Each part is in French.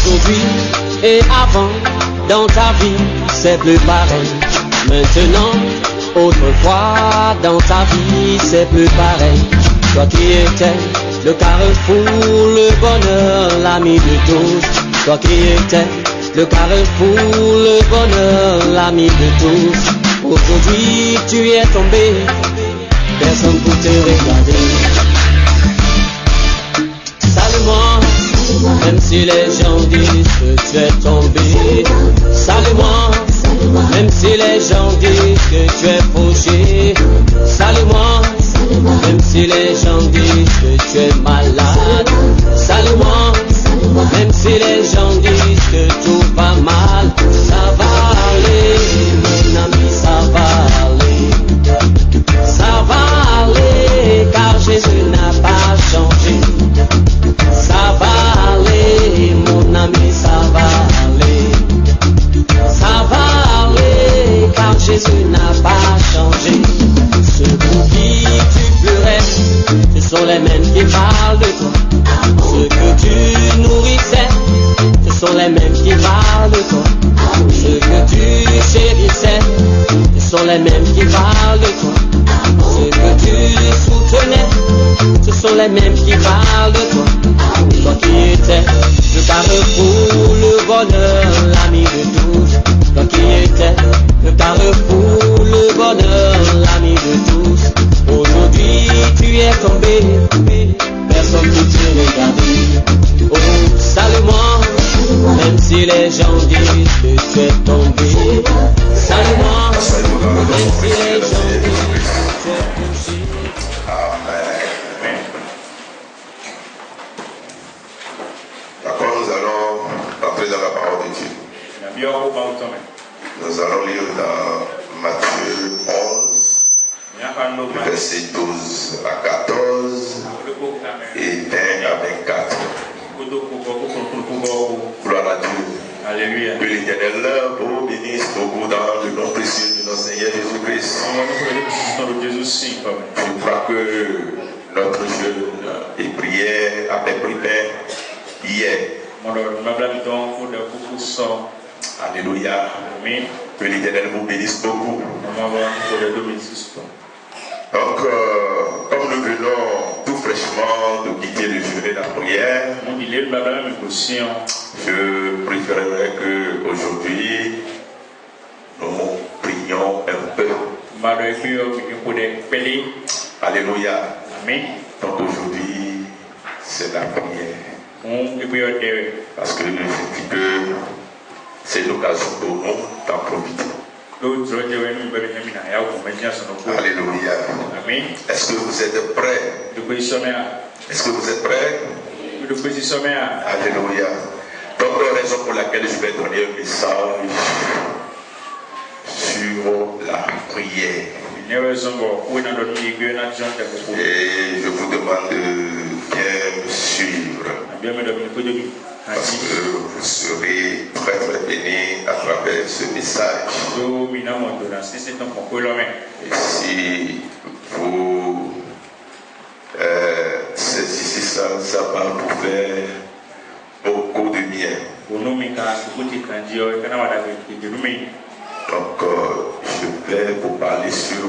Aujourd'hui et avant, dans ta vie, c'est plus pareil. Maintenant, autrefois, dans ta vie, c'est plus pareil. Toi qui étais le carrefour, le bonheur, l'ami de tous. Toi qui étais le carrefour, le bonheur, l'ami de tous. Aujourd'hui, tu es tombé, personne pour te regarder. Salue-moi, même si les gens disent que tu es tombé. Salue-moi, même si les gens disent que tu es fauché. Salue-moi, même si les gens disent que tu es malade. Salue-moi, même si les gens disent que tout va mal. Ça va aller, mon ami, ça va aller. Ça va aller, car Jésus n'a pas changé. Ça va aller, mon ami, ça va aller. Ça va aller, car Jésus n'a pas changé. Ceux pour qui tu pleurais, ce sont les mêmes qui parlent de toi. Ceux que tu nourrissais, ce sont les mêmes qui parlent de toi. Ceux que tu chérissais, ce sont les mêmes qui parlent de toi. Ceux que tu soutenais, ce sont les mêmes qui parlent de toi. Toi qui étais le carrefour, le bonheur, l'ami de tous. Toi qui étais le carrefour, le bonheur, l'ami de tous. Aujourd'hui tu es tombé, personne ne te regarder. Oh, salue-moi, même si les gens disent que tu es tombé. Salue-moi, même si les gens disent que tu es touché. Amen. D'accord, nous allons entrer dans la parole de Dieu. Nous allons lire dans Matthieu 11, versets 12 à 14 et 20 à 24. Gloire à Dieu. Alléluia. Que l'Éternel vous bénisse beaucoup dans le nom précieux de notre Seigneur Jésus-Christ. Je crois que notre jeûne et prière après prière hier. Alléluia. Que l'Éternel vous bénisse beaucoup. Donc, comme nous venons tout fraîchement de quitter le jeûne et la prière, je préférerais qu'aujourd'hui, nous prions un peu. Alléluia. Donc aujourd'hui, c'est la prière. Parce que je dis que c'est l'occasion pour nous d'en profiter. Alléluia. Est-ce que vous êtes prêts? Est-ce que vous êtes prêts? Alléluia. Donc la raison pour laquelle je vais donner un message sur la prière. Et je vous demande de bien me suivre. Parce que vous serez très très bénis à travers ce message. Et si vous saisissez ça, ça va vous faire beaucoup de bien. Donc je vais vous parler sur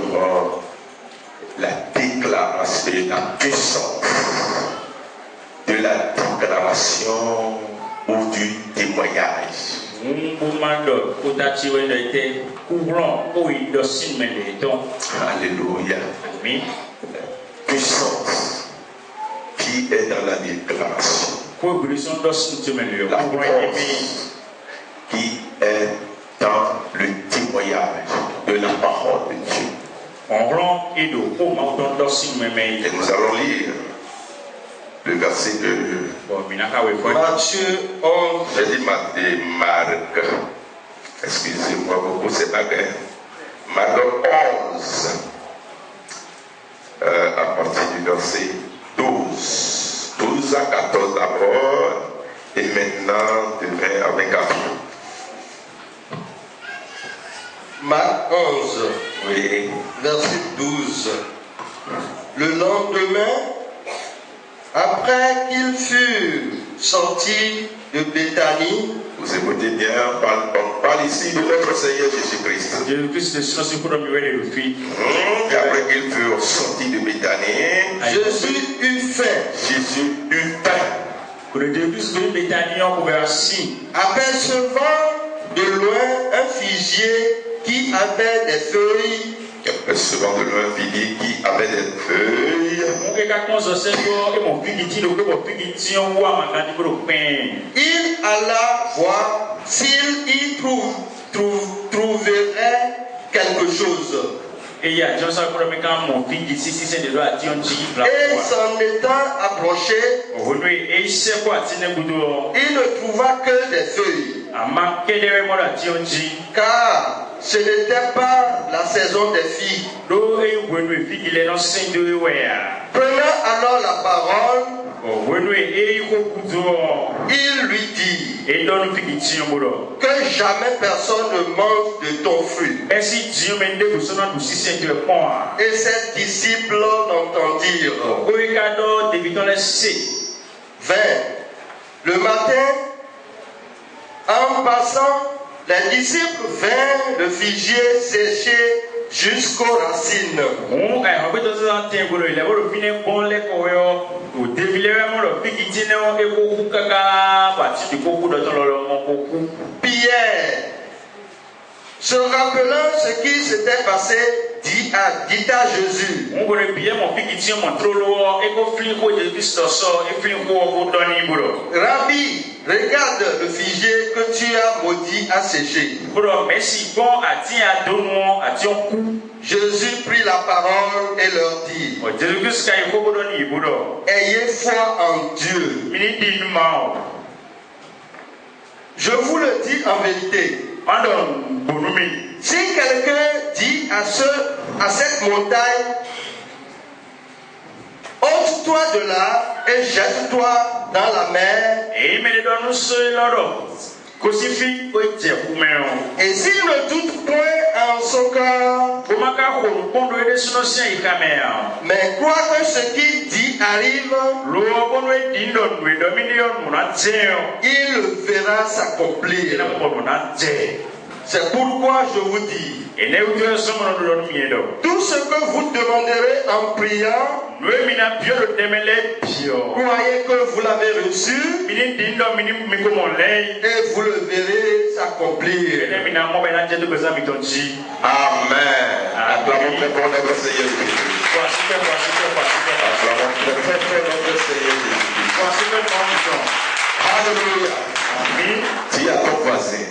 la déclaration, la puissance de la déclaration ou du témoignage. Alléluia. Puissance qui est dans la déclaration. La force qui est dans le témoignage de la parole de Dieu. Et nous allons lire le verset de Matthieu 11. J'ai dit Marc. Excusez-moi beaucoup, c'est pas grave. Marc 11. À partir du verset 12. 12 à 14 d'abord. Et maintenant de 20 à 24. Marc 11, Oui. verset 12. Le lendemain, après qu'ils furent sortis de Béthanie. Vous écoutez bien, on parle ici de notre Seigneur Jésus-Christ. Et après qu'ils furent sortis de Béthanie, Jésus eut faim. Jésus eut faim. Apercevant de loin un figuier qui avait des feuilles. Apercevant de loin un figuier qui avait des feuilles, il alla voir s'il y trouverait quelque chose. Et s'en étant approché, il ne trouva que des feuilles, car ce n'était pas la saison des figues. Prenant alors la parole, il lui dit que jamais personne ne mange de ton fruit. Et ses disciples l'entendirent. 20. Le matin, en passant, les disciples vinrent le figuier séché jusqu'aux racines. Pierre, se rappelant ce qui s'était passé, dit à Jésus: Rabbi, regarde le figuier que tu as maudit à sécher. Jésus prit la parole et leur dit: Ayez foi en Dieu. Je vous le dis en vérité. Si quelqu'un dit à cette montagne: ôte-toi de là et jette-toi dans la mer, et s'il ne doute point en son cœur, mais croit que ce qu'il dit arrive, il le verra s'accomplir. C'est pourquoi je vous dis, tout ce que vous demanderez en priant, croyez que vous l'avez reçu et vous le verrez s'accomplir. Amen. Acclamons très fort notre Seigneur Jésus. Acclamons très fort notre Seigneur Jésus. Alléluia. Dis à ton voisin,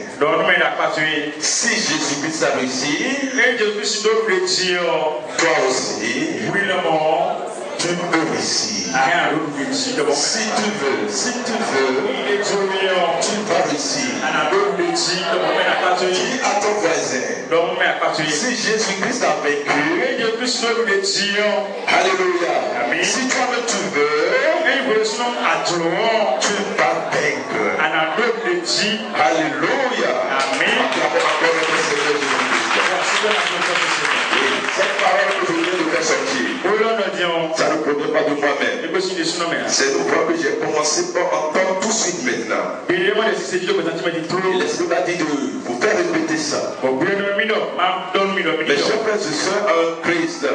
si Jésus-Christ a réussi, toi aussi, tu peux réussir. Si tu veux, tu vas réussir. Dis à ton voisin, si Jésus-Christ a vaincu, alléluia. Si toi-même tu veux, tu vas vaincre. Alléluia. Amen. Cette parole que je viens de faire sortir, ça ne provient pas de moi-même. C'est une fois que j'ai commencé par entendre tout de suite maintenant. Et l'Esprit m'a dit de vous faire répéter ça. Mes chers frères et sœurs en Christ,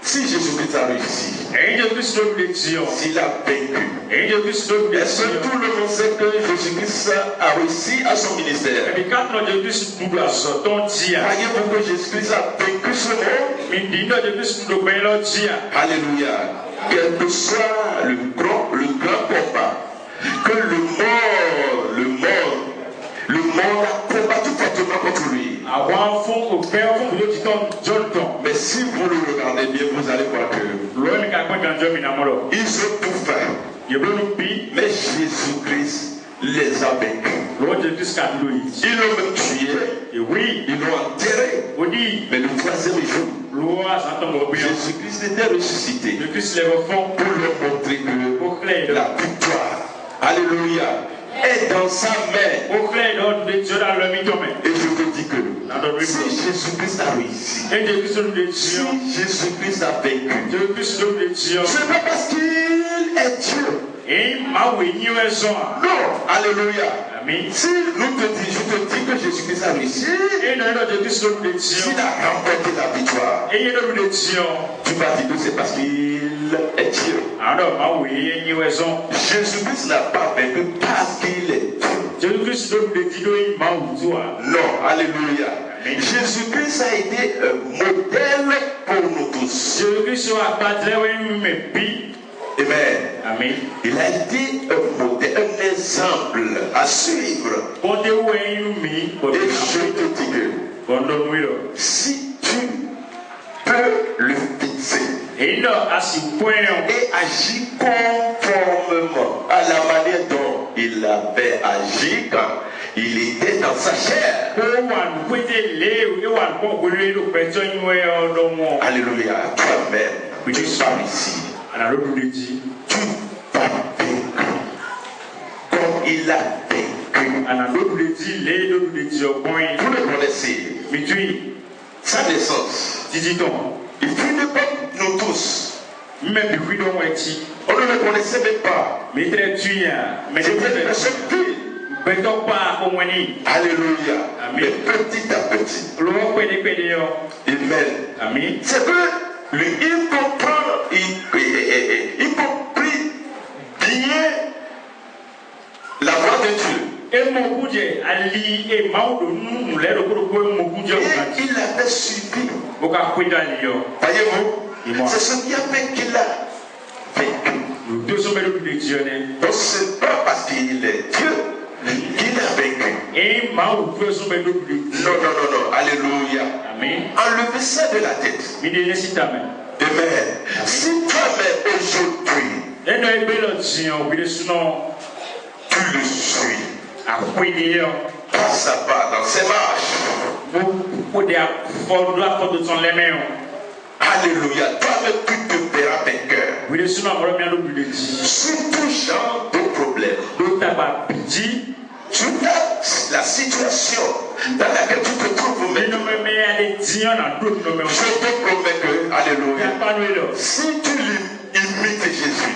si Jésus-Christ a réussi, s'il a vaincu, est-ce que tout le monde sait que Jésus-Christ a réussi à son ministère? Croyez-vous que Jésus-Christ a vaincu ce monde? Alléluia. Quel que soit le grand combat que le monde a combattu fortement contre lui. Mais si vous le regardez bien, vous allez voir que ils ont tout fait. Mais Jésus-Christ les a vaincus. Ils l'ont même tué. Ils l'ont enterré. Mais le troisième jour, Jésus-Christ était ressuscité pour leur montrer que la victoire, alléluia, est dans sa main. Et je vous dis que si Jésus-Christ a réussi, si Jésus-Christ a vaincu, ce n'est pas parce qu'il est Dieu Non, alléluia. Si nous te disons, je te dis que Jésus-Christ a réussi, s'il a remporté la victoire, tu vas dire que c'est parce qu'il est Dieu. Jésus-Christ n'a pas vaincu parce qu'il est Dieu. Non, alléluia. Jésus-Christ a été un modèle pour nous tous. Amen. Il a été un modèle, un exemple à suivre. Et je te dis que si tu peux le fixer et agir conformément à la manière dont il avait agi quand il était dans sa chair. Alléluia. Toi-même, tu parles ici. Tu vas vaincre comme il a vaincu. Vous le connaissez. Sa naissance. Il fut de comme nous tous. On ne le connaissait même pas. C'était une personne pure. Alléluia. Mais petit à petit. Amen. C'est que lui, il comprend, il comprit bien la voix de Dieu. Et il avait suivi. Voyez-vous, c'est ce qui a fait qu'il a vécu. Donc c'est pas parce qu'il est Dieu qu'il a vécu. Non, alléluia. Enlevez ça de la tête. Amen. Si toi-même aujourd'hui, tu le suis, quand ça va dans ses marches, alléluia, toi-même tu te verras vainqueur. Sur tout genre de problème, sur la situation dans laquelle tu te trouves maintenant, je te promets que, alléluia, si tu imites Jésus,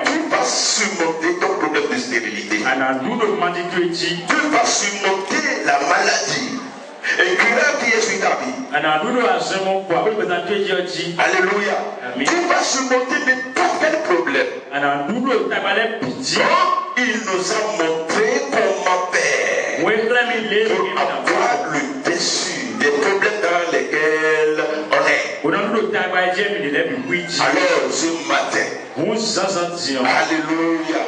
tu vas surmonter ton problème de stérilité. Tu vas surmonter la maladie et grave qui est sur ta vie. Alléluia. Tu vas surmonter n'importe quel problème. Il nous a montré comment faire pour avoir le dessus des problèmes dans lesquels on est. Alors ce matin, alléluia,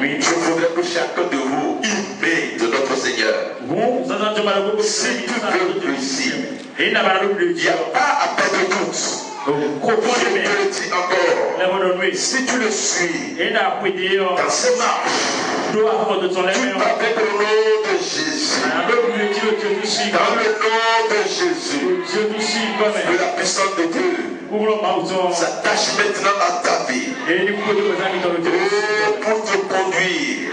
je voudrais que chacun de vous imite notre Seigneur. Si tu veux réussir, il n'y a pas à perdre tout. Je te le dis encore, si tu le suis dans ces marches, tu vas avec le nom de Jésus, dans le nom de Jésus, de la puissance de Dieu s'attache maintenant à ta vie pour te conduire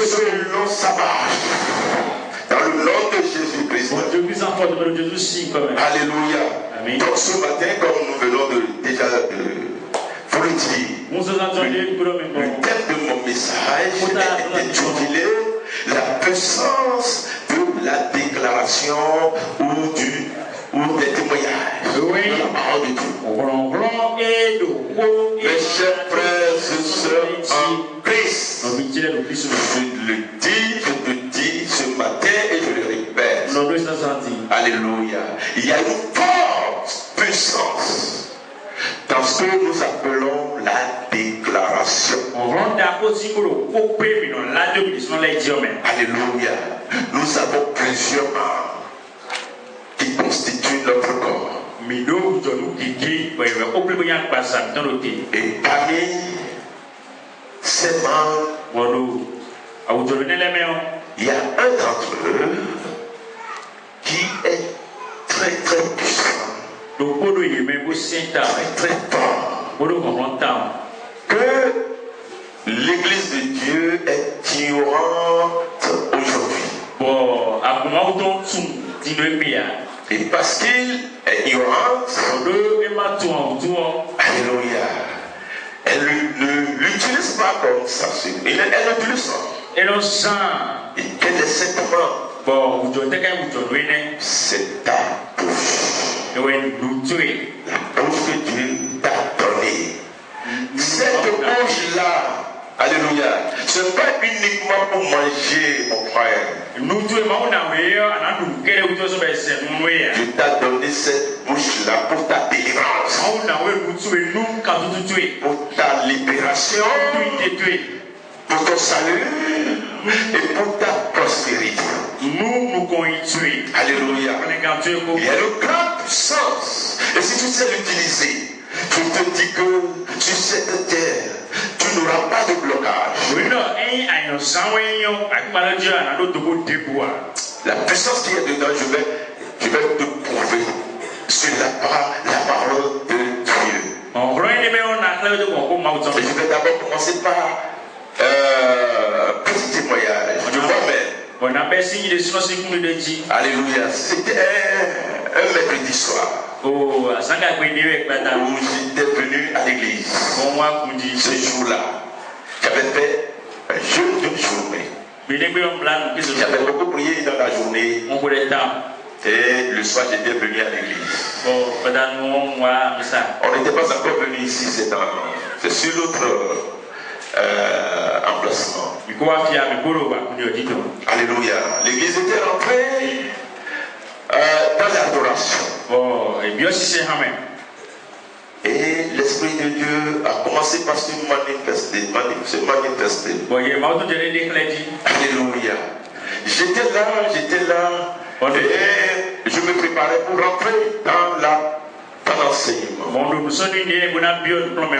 selon sa marche. Dans le nom de Jésus-Christ. Alléluia. Donc ce matin, comme nous venons déjà de vous le dire, le thème de mon message est intitulé la puissance de la déclaration ou des témoignages de la parole de Dieu. Mes chers frères et sœurs en Christ, je le dis, je te dis ce matin et je le répète. Alléluia. Il y a une forte puissance dans ce que nous appelons la déclaration. Alléluia. Nous avons plusieurs membres qui constituent notre corps. Et parmi ces membres, il y a un d'entre eux qui est très très puissant, très fort, que l'Église de Dieu est ignorante aujourd'hui. Et parce qu'il est ignorante, alléluia, elle lui n'utilise pas comme ça. Elle utilise ça. Et l'on sent. Et quel est cet moment? Bon, c'est ta bouche. La bouche que Dieu t'a donnée. Cette bouche-là, alléluia, ce n'est pas uniquement pour manger, mon frère. Dieu t'a donné cette bouche-là pour ta délivrance, pour ta libération, pour ton salut et pour ta prospérité. Alléluia. Il y a une grande puissance. Et si tu sais l'utiliser, je te dis que sur cette terre, tu n'auras pas de blocage. La puissance qui est dedans, je vais te prouver sur la parole de Dieu. Et je vais d'abord commencer par petit témoignage de moi-même. Alléluia. C'était un mercredi soir où j'étais venu à l'église. Ce jour-là, j'avais fait un jeûne d'une journée. J'avais beaucoup prié dans la journée. Et le soir, j'étais venu à l'église. On n'était pas encore venu ici, c'est sur l'autre emplacement. Alléluia. L'église était rentrée dans l'adoration. Et l'Esprit de Dieu a commencé par se manifester. Alléluia. J'étais là. Et je me préparais pour rentrer dans l'enseignement.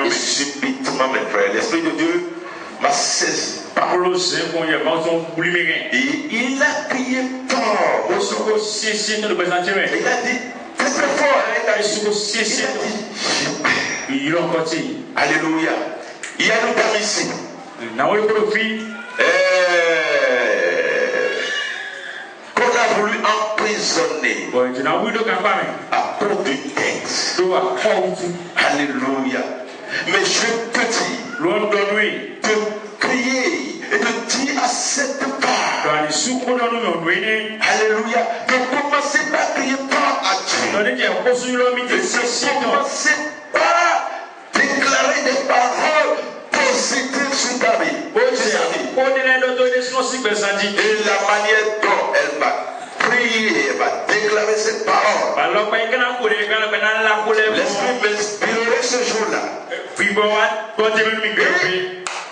Et subitement, mes frères, l'Esprit de Dieu m'a saisi. Et il a crié fort. Il a dit très très fort. Alléluia. Il y a une dame ici. Qu'on a voulu emprisonner à cause du texte. Alléluia. Mais je te dis de crier et de dire à cette part. Alléluia. De commencer par crier pas à Dieu. De commencer par déclarer des paroles positives sur ta vie. Et la manière dont elle va prier, elle va déclarer cette parole. L'Esprit m'inspirerait ce jour-là.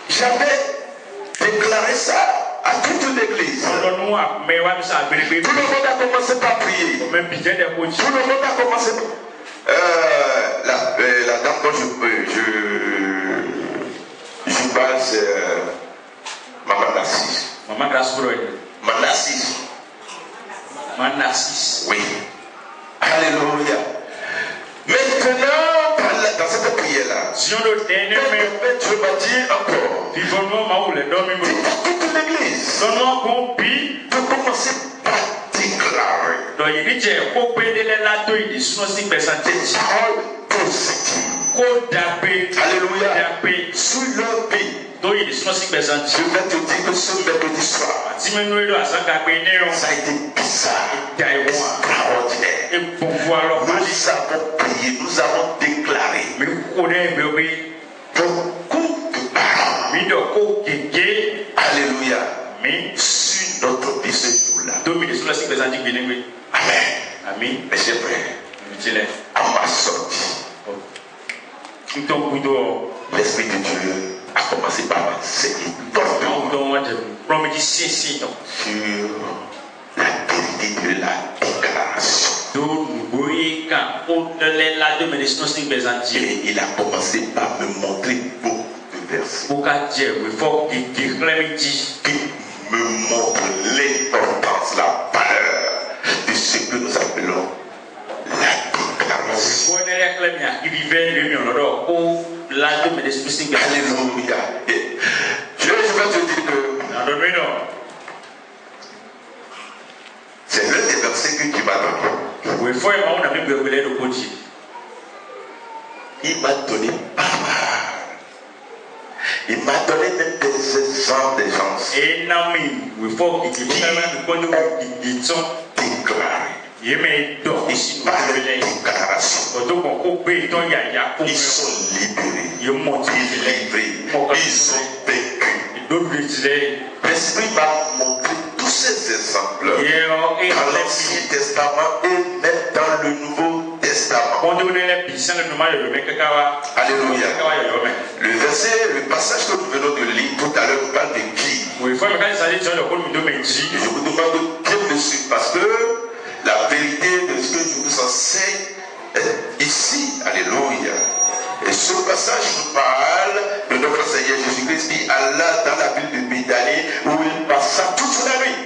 J'avais déclaré ça à toute l'église. Tout le monde a commencé par prier. Tout le monde a commencé par... la dame dont je parle, c'est Maman Narcisse. Oui. Alléluia. Maintenant, dans cette prière-là, je vais dire encore. Toute l'église. De commencer par déclarer des paroles positives. Alléluia. Sur leur vie. Je vais te dire que ce mercredi soir, ça a été bizarre, extraordinaire. Nous avons prié, nous avons déclaré beaucoup de paroles. Alléluia. Sur notre vie ce jour-là. Amen. Mais c'est vrai. À ma sortie, l'Esprit de Dieu a commencé par m'enseigner sur la vérité de la déclaration. Et il a commencé par me montrer beaucoup de versets qui me montrent l'importance, la valeur de ce que nous appelons la déclaration. Alléluia. Et je vais te dire que c'est l'un des versets que tu m'as donné. Il m'a donné parole. Il m'a donné même des exemples des gens Et Naomi, il faut qu'il déclarés. Il met donc Ils parlent de déclaration. Ils sont libérés. Ils livrés. Ils ont vécu. L'Esprit m'a montré tous ces exemples dans l'Ancien Testament et même dans le Nouveau Testament. Alléluia. Le passage que nous venons de lire tout à l'heure parle de qui? Je vous demande de bien me suivre parce que la vérité de ce que je vous enseigne ici, alléluia. Et ce passage nous parle de notre Seigneur Jésus-Christ qui alla dans la ville de Béthanie où il passa toute la nuit.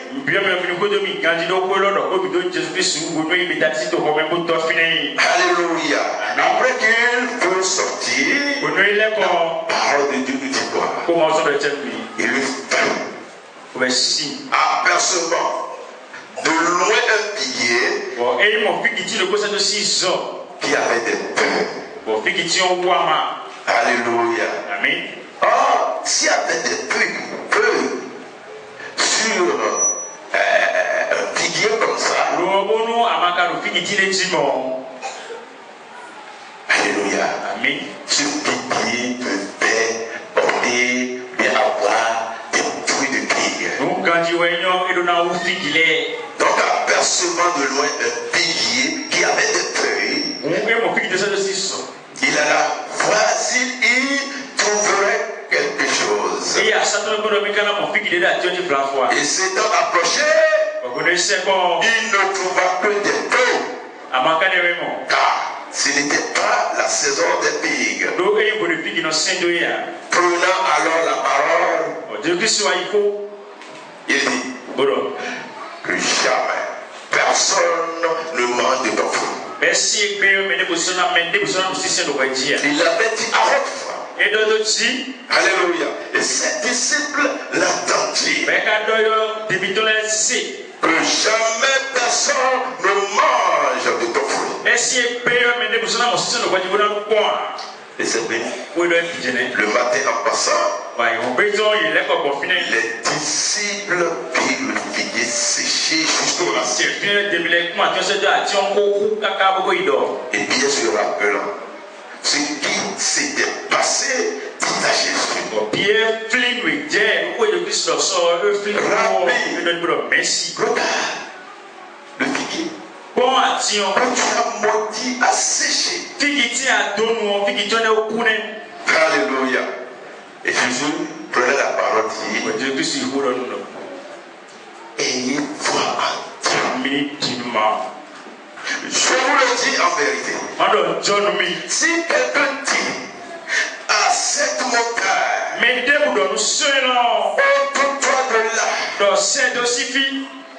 Alléluia. Après qu'il fut sorti, la parole de Dieu nous dit quoi? Il lui fit, apercevant de loin un figuier qui avait des feuilles. Alléluia. Amen. Or, s'il y avait des feuilles sur un figuier comme ça, alléluia. Amen. Ce figuier devait porter, bien avoir des fruits de figue. Donc, apercevant de loin un figuier qui avait des feuilles, il alla voir s'il trouverait quelque chose. Et s'étant approché, il ne trouva que des feuilles. Car ce n'était pas la saison des figues. Prenant alors la parole, il dit que jamais personne ne mange de ton fruit. Il avait dit à haute voix. Alléluia. Et ses disciples l'attendirent. Que jamais personne ne mange de ton fruit. Et c'est béni. Le matin en passant, les disciples virent le figuier séché jusqu'au là. Et bien se rappelant ce qui s'était passé, dit à Jésus, regarde le figuier que tu as maudit à sécher. Alléluia. Et Jésus prenait la parole et dit, ayez foi en Dieu. Je vous le dis en vérité. Si quelqu'un dit à cette montagne, ôte-toi de là,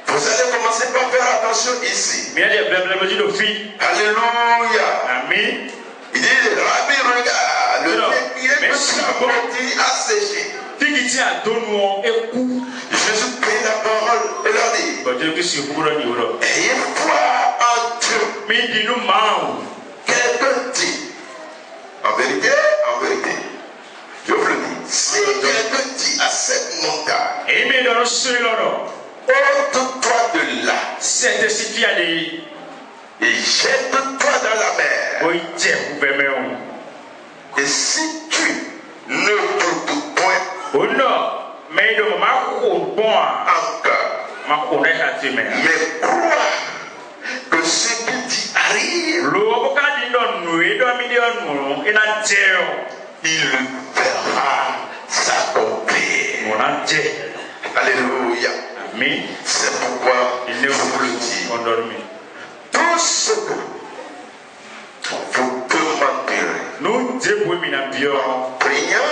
vous allez commencer par faire attention ici. Alléluia. Amen. Il dit, Rabbi, regarde, le figuier que tu as maudit à sécher. Jésus prit la parole et leur dit, ayez foi en Dieu. Quelqu'un dit, en vérité, je vous le dis, si quelqu'un dit à cette montagne, ôte-toi de là et jette-toi dans la mer. Et si tu ne doutes point encore, mais crois que ce qu'il dit arrive, il le verra s'accomplir. Alléluia. C'est pourquoi je vous le dis. Tout ce que vous demanderez en priant,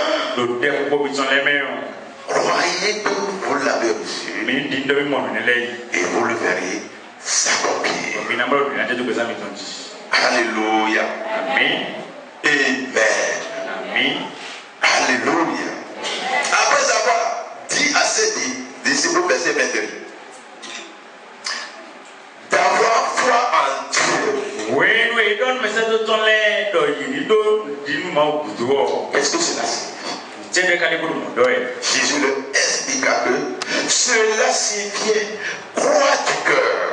croyez que vous l'avez reçu et vous le verrez s'accomplir. Alléluia. Amen. Amen. Alléluia. Après avoir dit à ses disciples, verset 21, d'avoir foi en Dieu. Qu'est-ce que cela signifie? Jésus leur expliqua que cela signifiait croix du cœur.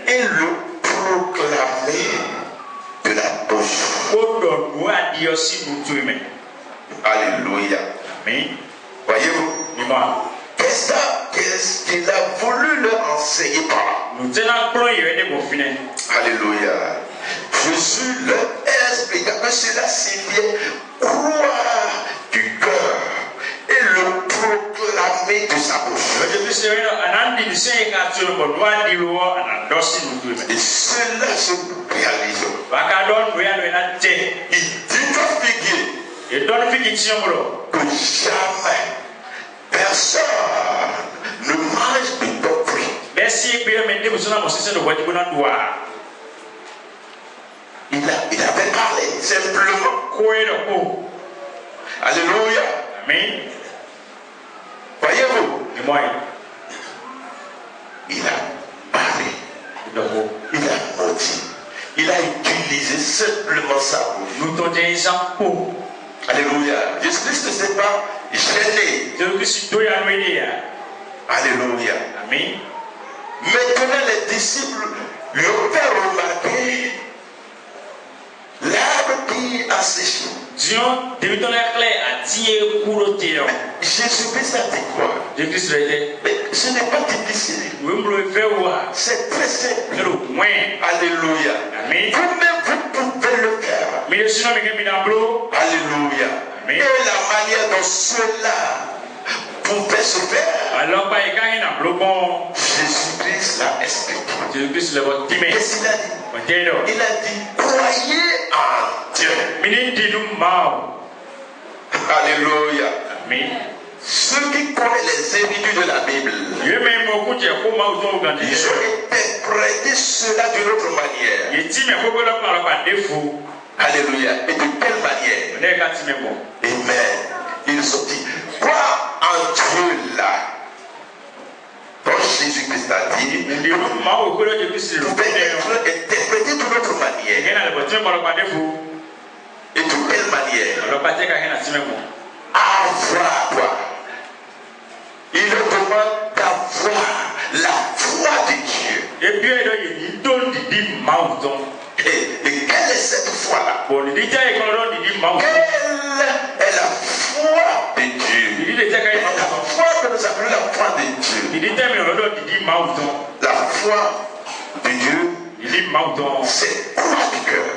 Et le proclamer de la bouche. Alléluia. Voyez-vous? Qu'est-ce qu'il a voulu leur enseigner par là? Alléluia. Jésus leur expliqua que cela signifiait croire du cœur et le proclamer de sa bouche. Et cela se réalise. Il dit au figuier que jamais personne ne mange de ton fruit. Il avait parlé simplement. Alléluia. Amen. Voyez-vous? Il a parlé. Il a menti. Il a utilisé simplement sa bouche. Alléluia. Jésus-Christ ne s'est pas gêné. Alléluia. Amen. Maintenant, les disciples lui ont fait remarquer l'arbre qui a séché. Jésus-Christ a dit quoi? Mais ce n'est pas difficile. C'est très simple. Alléluia. Amen. Vous-même, vous pouvez le faire. Alléluia. Amen. Et la manière dont cela pouvait se faire, Jésus-Christ l'a expliqué. Qu'est-ce qu'il a dit? Il a dit, croyez en Dieu. Alléluia. Amen. Ceux qui connaissent les écrits de la Bible, ils ont interprété cela d'une autre manière. Alléluia. Et de quelle manière? Amen. Ils ont dit, crois en Dieu là. Quand Jésus-Christ a dit, vous pouvez être interprété d'une autre manière. Et de quelle manière? Avoir quoi? Il demande d'avoir la foi de Dieu. Et quelle est cette foi-là? Quelle est la foi de Dieu? La foi que nous appelons la foi de Dieu. La foi de Dieu, c'est croire du cœur.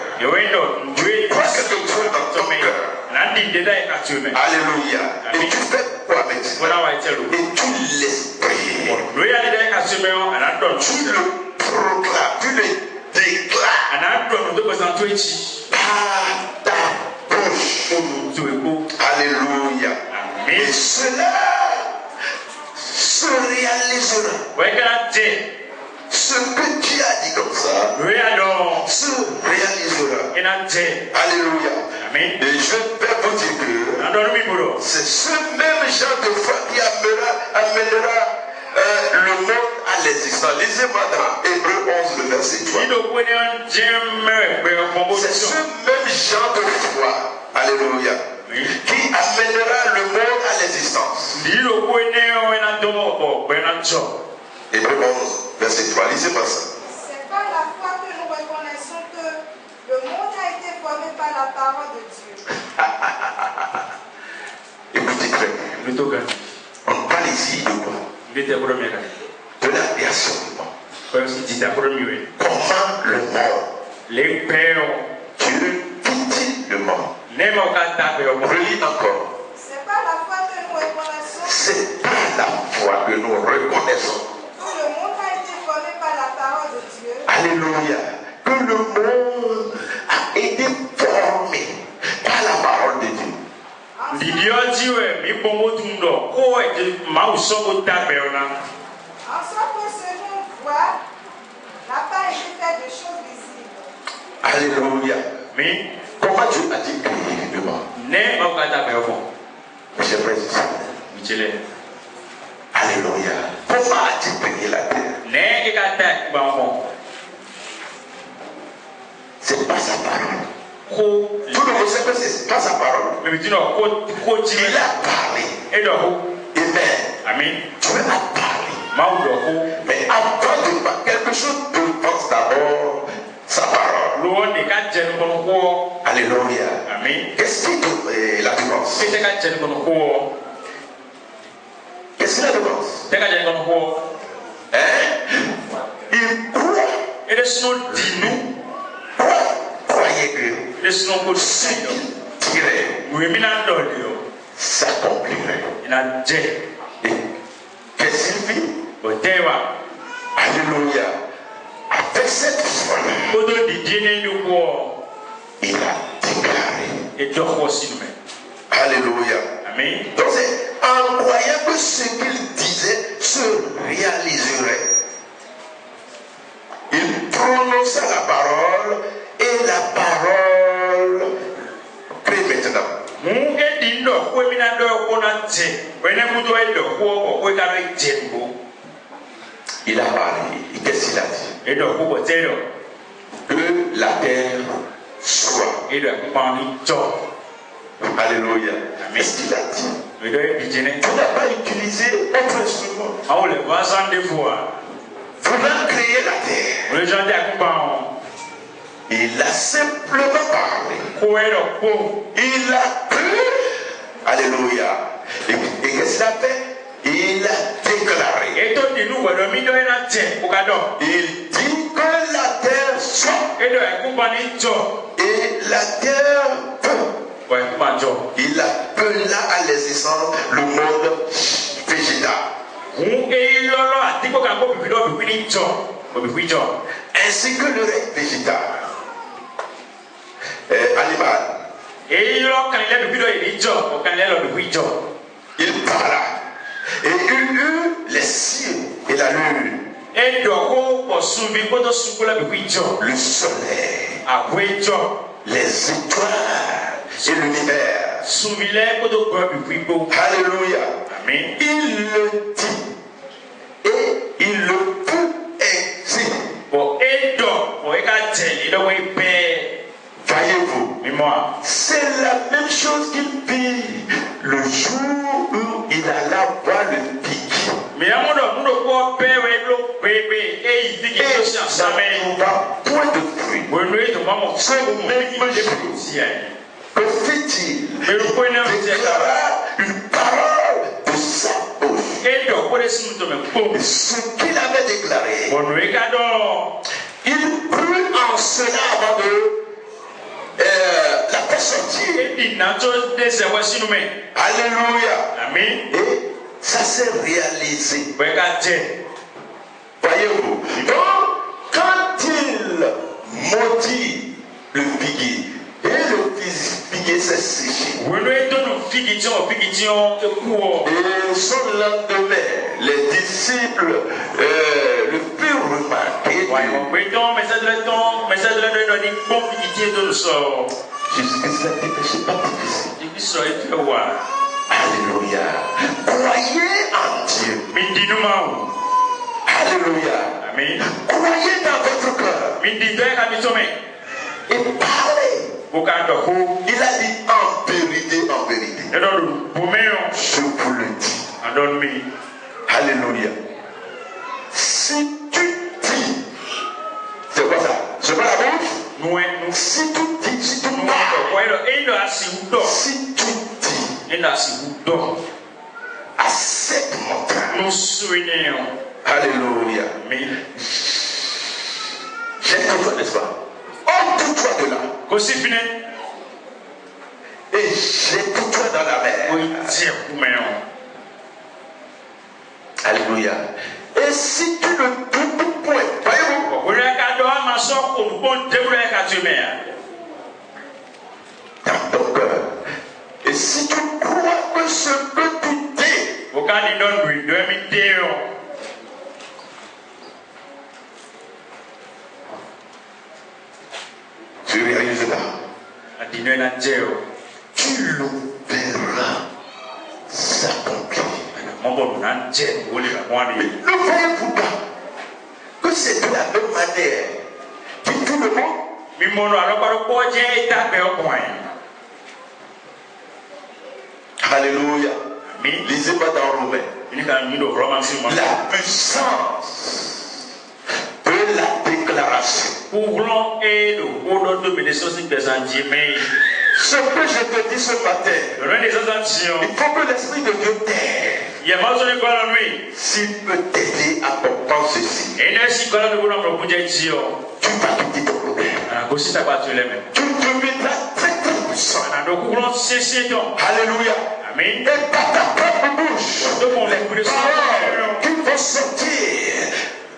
Croire que tu crois dans ton cœur. Alléluia. Et tu fais quoi maintenant? Et tu l'esprit. Tu le proclames, tu le déclares par ta bouche. Alléluia. Et cela se réalisera. Ce que Dieu a dit comme ça se réalisera. Alléluia. Amen. Et je vais vous dire que c'est ce même genre de foi qui amènera le monde à l'existence. Lisez-moi dans Hébreux 11, le verset 3. C'est ce même genre de foi, alléluia, qui amènera le monde à l'existence. Hébreux 11, verset 3. Lisez-moi ça. C'est par la foi que nous reconnaissons que le monde a été formé par la parole de Dieu. Écoutez très bien. On parle ici de quoi? De la création du monde. Comment le monde? Dieu quitte le monde. Relis encore. C'est par la foi que nous reconnaissons C'est par la foi que nous reconnaissons. que le monde a été formé par la parole de Dieu. Alléluia. Que le monde a été formé par la parole de Dieu. En sorte que ce monde voit n'a pas été fait de choses visibles. Alléluia. Comment Dieu a dit créer le monde? Monsieur le Président. Alléluia. Comment a-t-il créé la terre? C'est pas sa parole. Tout le monde sait que c'est pas sa parole. Il a parlé. Amen. Dieu a parlé. Mais avant de faire quelque chose, Dieu pense d'abord sa parole. Alléluia. Amen. Qu'est-ce qui est la différence? Qu'est-ce qu'il a de différence? Il croit. Et les sons dis-nous. Croyez que ce qu'il dirait s'accomplirait. Et qu'est-ce qu'il fit? Alléluia. Avec cette foi, il a déclaré. Alléluia. Amen. Donc c'est en croyant que ce qu'il disait se réaliserait. Il prononça la parole et la parole crée maintenant. Il a parlé. Et qu'est-ce qu'il a dit? Que la terre soit. Alléluia. Qu'est-ce qu'il a dit? Tu n'as pas utilisé notre instrument. Voulant créer la terre. Il a simplement parlé. Il a cru. Alléluia. Et qu'est-ce qu'il a fait? Il a déclaré. Il dit que la terre soit. Et la terre peut. Il appela à l'existence le monde végétal. Ainsi que le règne végétal, animal. Il parla. Et il eut les cieux et la lune. Le soleil. Les étoiles et l'univers. Alléluia. Amen. Il le dit. Et il le peut ainsi. Voyez-vous, c'est la même chose qu'il fit le jour où il alla voir le pic. Et il ne trouva point de fruit. Que fit-il? Il déclara une parole de sa bouche. Ce qu'il avait déclaré, il crut en cela avant de la faire sortir. Alléluia. Amen. Et ça s'est réalisé. Voyez-vous. Donc, quand il maudit le figuier, et le figuier s'est séché. Et son lendemain, les disciples le firent remarquer. Jésus-Christ a dit que ce n'est pas difficile. Alléluia. Croyez en Dieu. Alléluia. Amen. Croyez dans votre cœur. Et parlez. Il a dit en vérité, en vérité. Je vous le dis. Alléluia. Si tu dis, c'est quoi ça? C'est pas la bouche? Si tu dis, si tu parles, si tu dis à cette montagne. Alléluia. Jette-toi, n'est-ce pas? Ôte-toi de là. Et jette-toi dans la mer. Alléluia. Et si tu ne doutes point, voyez-vous, dans ton cœur. Et si tu crois que ce que tu dis, tu réaliseras. Tu le verras s'accomplir. Mais ne voyez-vous pas que c'est de la même manière qu'il fit le monde? Alléluia. Lisez-moi dans Romains. La puissance de la déclaration. Ce que je te dis ce matin, il faut que l'Esprit de Dieu t'aide. S'il peut t'aider à comprendre ceci, tu vas quitter ton problème. Tu deviendras très puissant. Alléluia. Et par ta propre bouche, les paroles qui vont sortir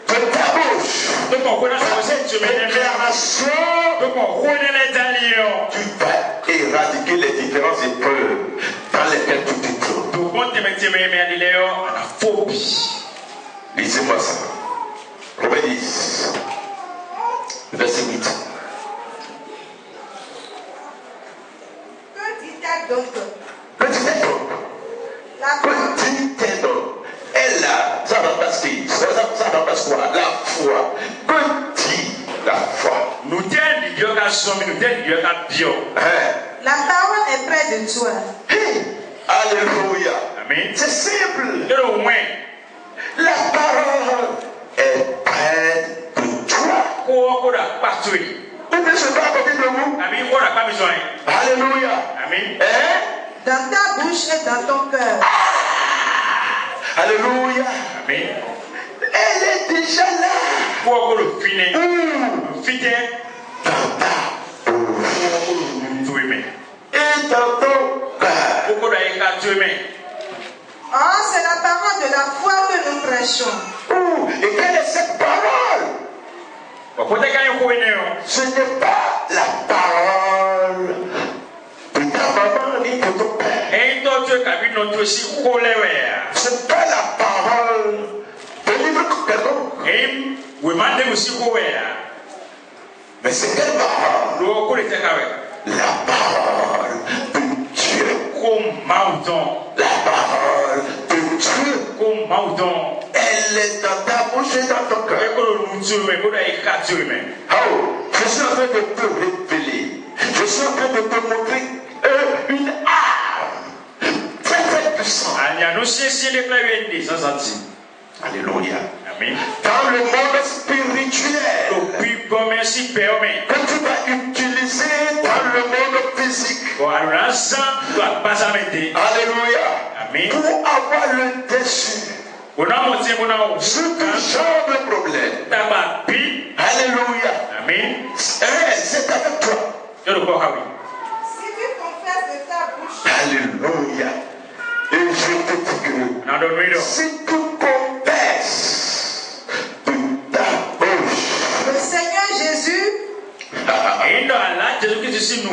de ta bouche, par cette déclaration, tu vas éradiquer les différentes épreuves dans lesquelles tu te trouves. Lisez-moi ça. Romains 10, verset 8. Que dit-elle donc? Que dit-elle donc? Que dit-elle donc? Elle a, ça remplace qui? Ça remplace quoi? La foi. Que dit la foi? La parole est près de toi. Hey, alléluia. Amen. C'est simple. La parole est près de toi. Ou bien c'est pas à côté de vous. Alléluia. Amen. Dans ta bouche et dans ton cœur. Alléluia. Amen. Elle est déjà là. Dans ta bouche. Et dans ton cœur. Oh, c'est la parole de la foi que nous prêchons. Et quelle est cette parole? Ce n'est pas la parole de ta maman ni de ton père. Ce n'est pas la parole de livre quelconque. Mais c'est quelle parole? La parole de Dieu. La parole de Dieu. Elle est dans ta bouche et dans ton cœur. Oh, je suis en train de te révéler. Je suis en train de te montrer une arme très très puissante. Alléluia. Amen. Dans le monde spirituel, que tu vas utiliser dans le monde physique. Alléluia. Amen. Pour avoir le dessus sur tout genre de problème. Alléluia. Amen. C'est avec toi. Si tu confesses de ta bouche. Alléluia. Et je te dis que si tu confesses de ta bouche, Le Seigneur Jésus.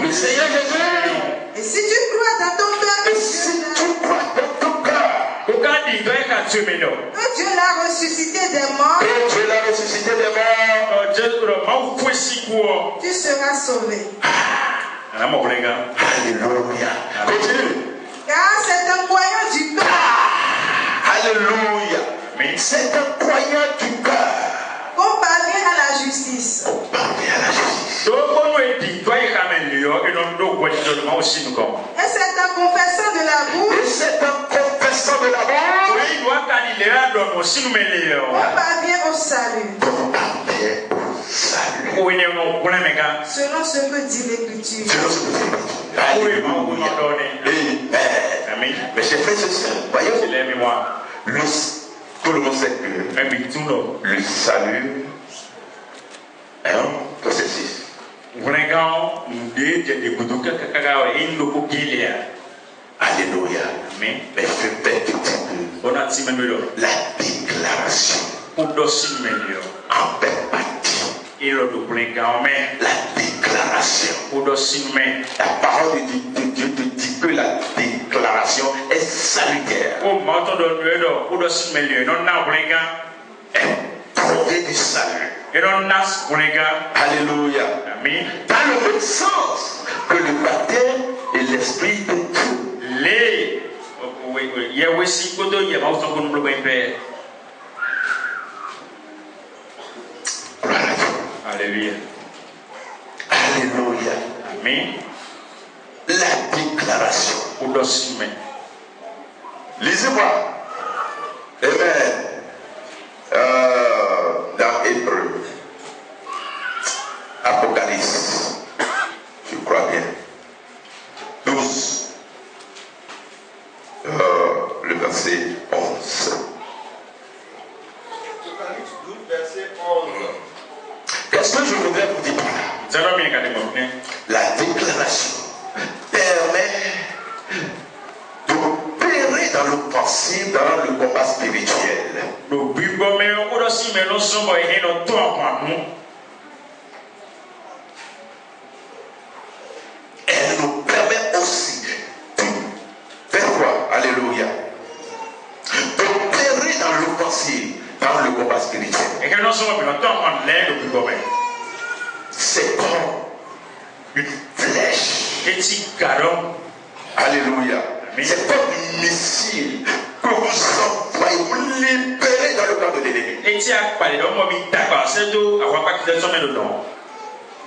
Le Seigneur Jésus. Et si tu crois dans ton cœur. Et si tu crois dans ton cœur Que Dieu l'a ressuscité des morts. que Dieu l'a ressuscité des morts, Tu seras sauvé. Alléluia. Continue. Car c'est un croyant du cœur. Alléluia. C'est un croyant du cœur. Qu'on parvient à la justice. Parvient à la justice. Et c'est en confessant de la Et bouche. c'est en confessant de la bouche On parvient au salut. qu'on parvient au salut. Selon ce que dit l'Écriture. C'est ce que c'est. Alléluia. Amen. Mais chers frères et sœurs, voyez, tout le monde sait que le salut est un processus. Alléluia. Mais je fais tout que la déclaration en fait partie. La déclaration. La parole de Dieu te dit que la déclaration est salutaire. Un progrès du salut. Alléluia. Dans le même sens que le baptême et l'esprit de Dieu. Alléluia. Amen. La déclaration. Lisez-moi. Amen. Dans Hébreu. Apocalypse. Je crois bien. 12. Le verset 11. Apocalypse 12, verset 11. Qu'est-ce que je voudrais vous dire par là? La déclaration permet d'opérer dans le pensée, dans le combat spirituel. Elle nous permet aussi de faire quoi? Alléluia. D'opérer dans le pensée, dans le combat spirituel. C'est comme une flèche. Alléluia. C'est comme un missile que vous envoyez, vous libérez dans le camp de l'ennemi.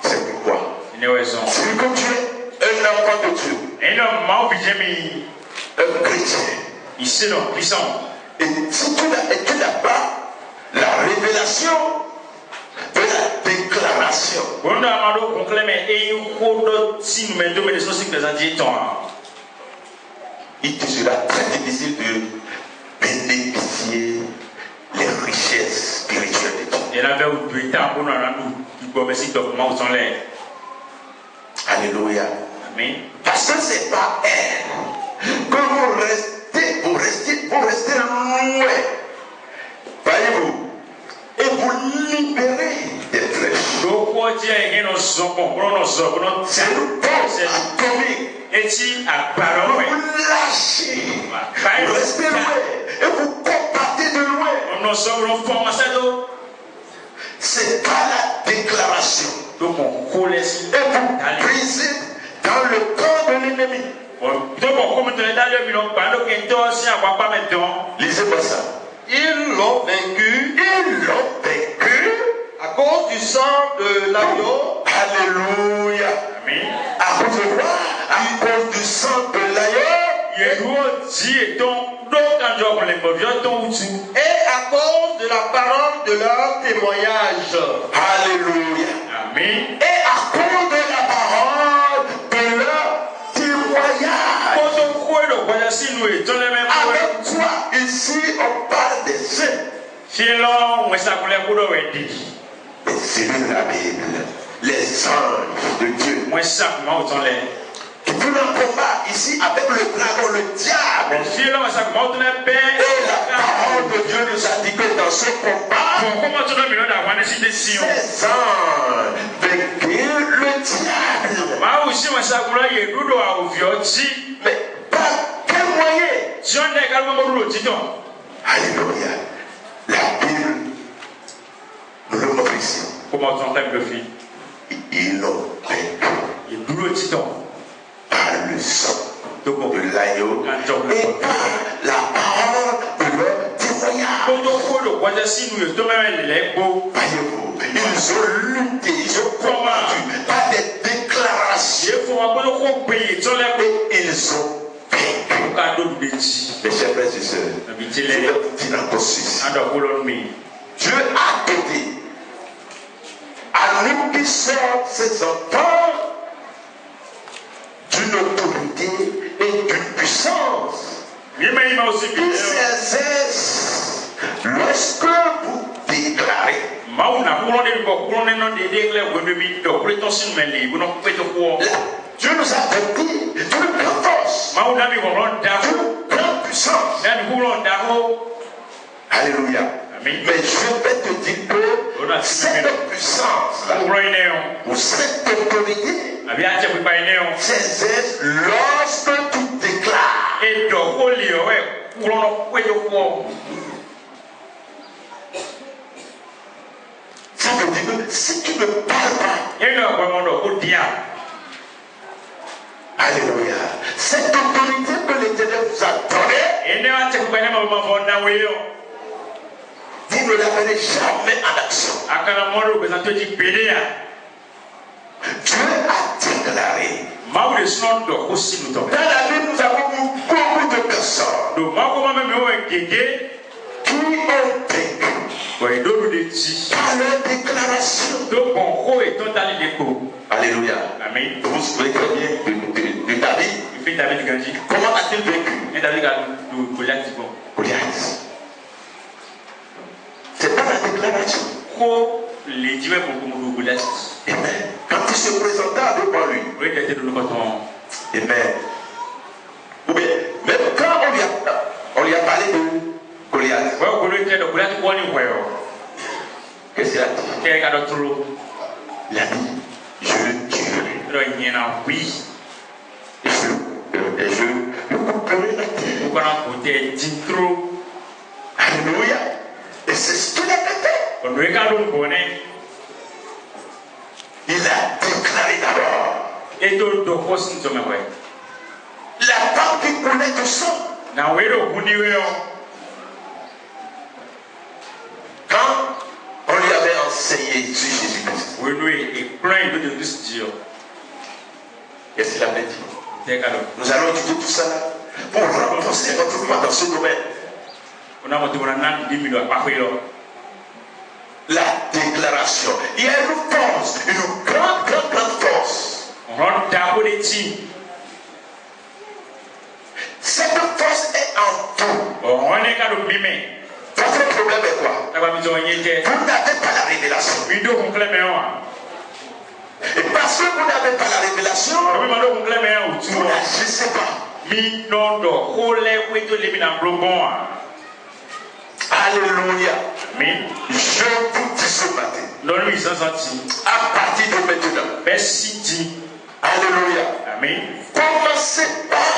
C'est pourquoi, celui que tu es un enfant de Dieu, un chrétien, et si tu n'as pas la révélation de la déclaration, il te sera très difficile de bénéficier les richesses spirituelles de Dieu. Alléluia. Amen. Parce que c'est pas elle que vous restez loin. Voyez-vous, et vous libérez des flèches. C'est le poste atomique. Vous lâchez, vous restez loin et vous combattez de loin. C'est pas la déclaration. Et vous brisez dans le camp de l'ennemi. Lisez-moi ça. Ils l'ont vaincu À cause du sang de l'agneau. Alléluia. Amen. À cause de quoi? À cause du sang de l'agneau. Et à cause de la parole de leur témoignage. Alléluia. Amen. Et à cause de la parole de leur témoignage. Avec quoi ici on parle des saints? C'est Les cellules de la Bible, les anges de Dieu. Qui font un combat ici avec le dragon, le diable. Et la parole de Dieu nous a dit que dans ce combat, ces anges vainquirent le diable. Mais par quel moyen? Alléluia. La Bible nous le montre ici. Ils l'ont vaincu par le sang de l'agneau et par la parole de leur témoignage. Voyez-vous, ils ont lutté, ils ont combattu par des déclarations et ils ont vaincu. Mes chers frères et sœurs, je vais vous dire encore ceci. Dieu a donné à nous qui sommes ses enfants d'une autorité et d'une puissance qui s'exerce lorsque vous déclarez. Dieu nous a donné d'une grande force, d'une grande puissance. Alléluia. Mais je vais te dire que cette puissance-là, ou cette autorité, s'exerce lorsque tu déclares. Ça veut dire que si tu ne parles pas, alléluia, cette autorité que l'Éternel vous a donnée, vous ne la menez jamais en action. Dieu a déclaré déclaré. Dans la Bible, nous avons beaucoup de personnes qui ont vécu par leur déclaration. Alléluia. Amen. Vous vous souvenez très bien de David. Comment a-t-il vécu? Goliath. C'est pas la déclaration. Amen. Quand il se présenta devant lui. Amen. Ou bien, même quand on lui a parlé de Goliath. Qu'est-ce qu'il a dit? Il a dit, je le tuerai. Et je le couperai la terre. Alléluia. Et c'est ce qu'il a fait. Il a déclaré d'abord. La part qui coulait du sang. Quand on lui avait enseigné sur Jésus-Christ. Qu'est-ce qu'il avait dit? Nous allons étudier tout ça pour renforcer votre foi dans ce domaine. La déclaration. Il y a une force, une grande force. Cette force est en vous. Votre problème est quoi? Vous n'avez pas la révélation. Et parce que vous n'avez pas la révélation, vous n'agissez pas. Alléluia. Amen. Je vous dis ce matin. À partir de maintenant. Alléluia. Amen. Commencez par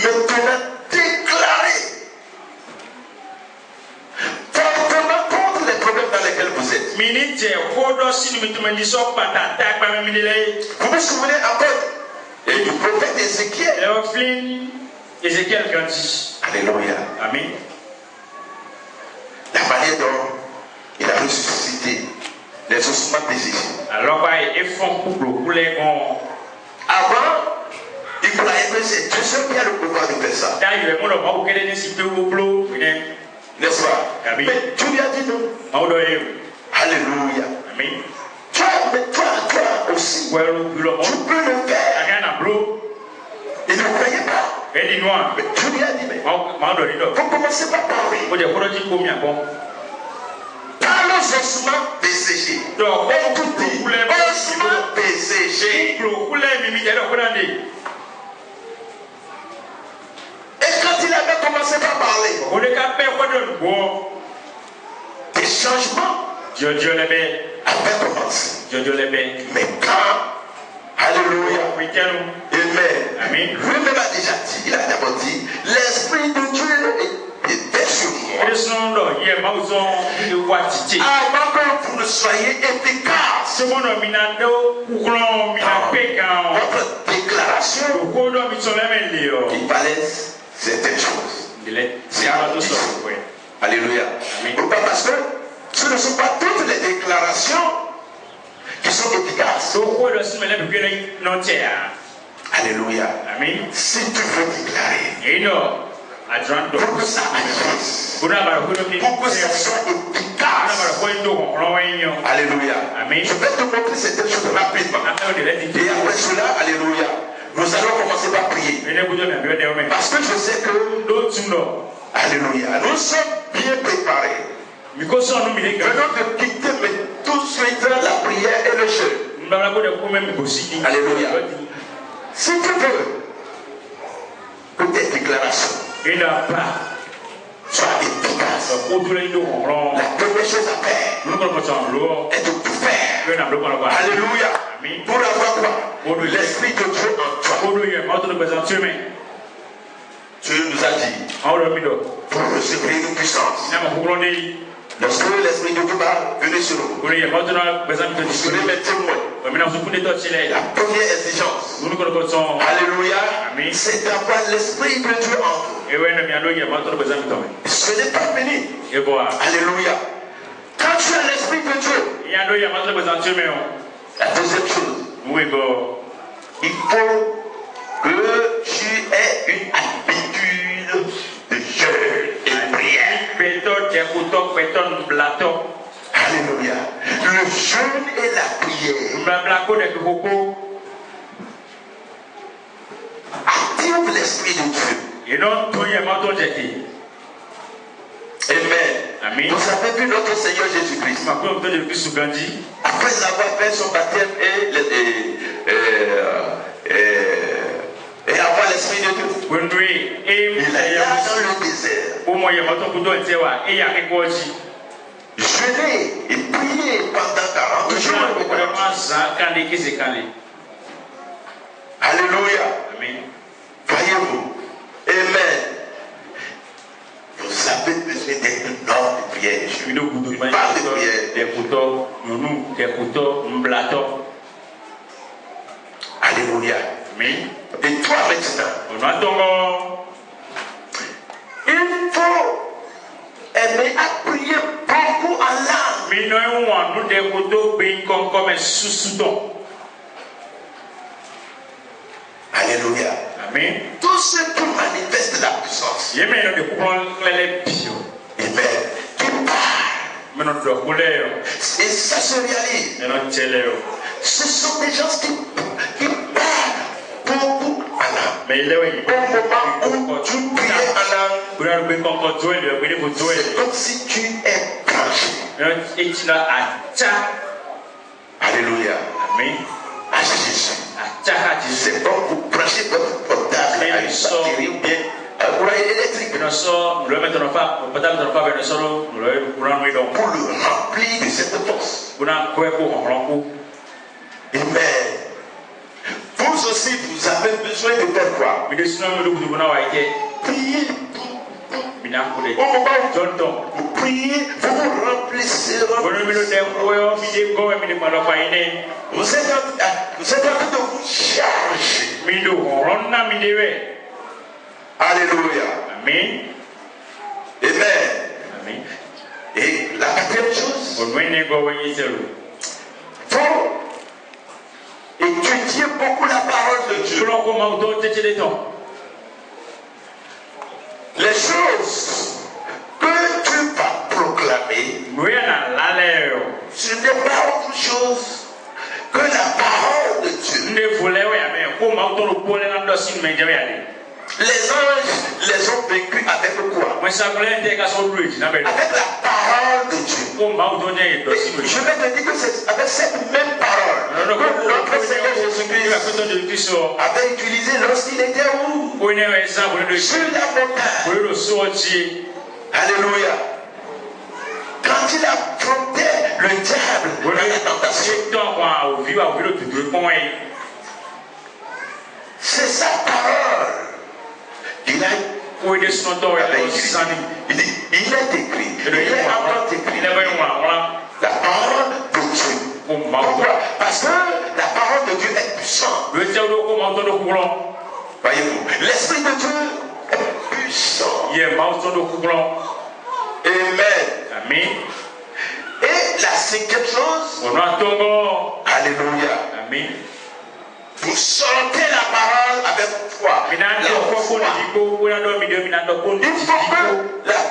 maintenant déclarer fortement contre les problèmes dans lesquels vous êtes. Vous vous souvenez encore et du prophète Ézéchiel. Alléluia. Amen. La manière dont il a ressuscité les ossements des Égyptiens. Avant, il croyait que c'est Dieu seul qui a le pouvoir de faire ça. N'est-ce pas? Mais Dieu lui a dit non. Alléluia. Amen. Toi aussi, tu peux le faire. Il ne croyait pas. Mais Dieu lui a dit, mais vous commencez par parler. Parle aux ossements desséchés. Ossements desséchés. Et quand il avait commencé par parler, des changements avaient commencé. Mais quand, alléluia, Amen. Lui-même a déjà dit, il a d'abord dit, l'Esprit de Dieu était sur moi. Avant que vous ne soyez efficace dans votre déclaration, il fallait certaines choses. Alléluia. Pourquoi? Parce que ce ne sont pas toutes les déclarations qui sont efficaces. Alléluia. Amen. Si tu veux déclarer, pour que ça agisse, pour que ça soit efficace. Alléluia. Amen. Je vais te montrer certaines choses rapidement. Et après cela, alléluia, nous allons commencer par prier. Parce que je sais que, alléluia, nous sommes bien préparés. Venons de quitter mais tout de suite la prière et le jeûne. Alléluia. Si tu veux que tes déclarations soient efficaces, la première chose à faire est de tout faire. Alléluia. Pour avoir quoi? L'Esprit de Dieu en toi. Dieu nous a dit pour recevoir une puissance. Lorsque l'Esprit de Dieu va venir sur nous, vous serez mes témoins. La première exigence, alléluia, c'est d'avoir l'Esprit de Dieu en vous. Ce n'est pas fini. Alléluia. Quand tu as l'Esprit de Dieu, la deuxième chose, il faut que tu aies une habitude de jeûne et de prière. Alléluia. Le jeûne et la prière active l'Esprit de Dieu. Amen. Vous avez vu notre Seigneur Jésus-Christ. Après avoir fait son baptême et avoir l'Esprit de Dieu, il allait dans le désert. Jeûner et prier pendant 40 jours. Alléluia. Voyez-vous. Amen. Vous avez besoin d'être un homme de prière. Je parle de prière. Alléluia. Et toi maintenant, il faut aimer à prier beaucoup en langue. Alléluia. Amen. Tout ce qui manifeste la puissance. Amen. Qui parle. Et ça se réalise. Ce sont des gens qui parlent beaucoup en langue. Au moment où tu pries en langue, c'est comme si tu es branché. Alléluia. Amen. À Jésus. C'est comme vous branchez votre portable à une batterie ou bien à un courant électrique. Pour le remplir de cette force. Amen. Vous aussi, vous avez besoin de faire quoi? Priez. Au moment où vous priez, vous vous remplissez. Vous êtes en train de vous charger. Alléluia. Amen. Amen. Et la quatrième chose, faut étudier beaucoup la parole de Dieu. Les choses que tu vas proclamer, ce n'est pas autre chose que la parole de Dieu. Les anges les ont vécus avec quoi? Avec la parole de Dieu. Je vais te dire que c'est avec cette même parole que notre Seigneur Jésus-Christ avait utilisé lorsqu'il était où? Sur la montagne. Alléluia. Quand il affrontait le diable dans la tentation, c'est sa parole. Il a il est écrit. Il est encore écrit. La parole de Dieu. Pourquoi? Parce que la parole de Dieu est puissante. Voyez-vous, l'Esprit de Dieu est puissant. Amen. Et la cinquième chose. Alléluia. Amen. Vous sortez la parole avec foi. Il faut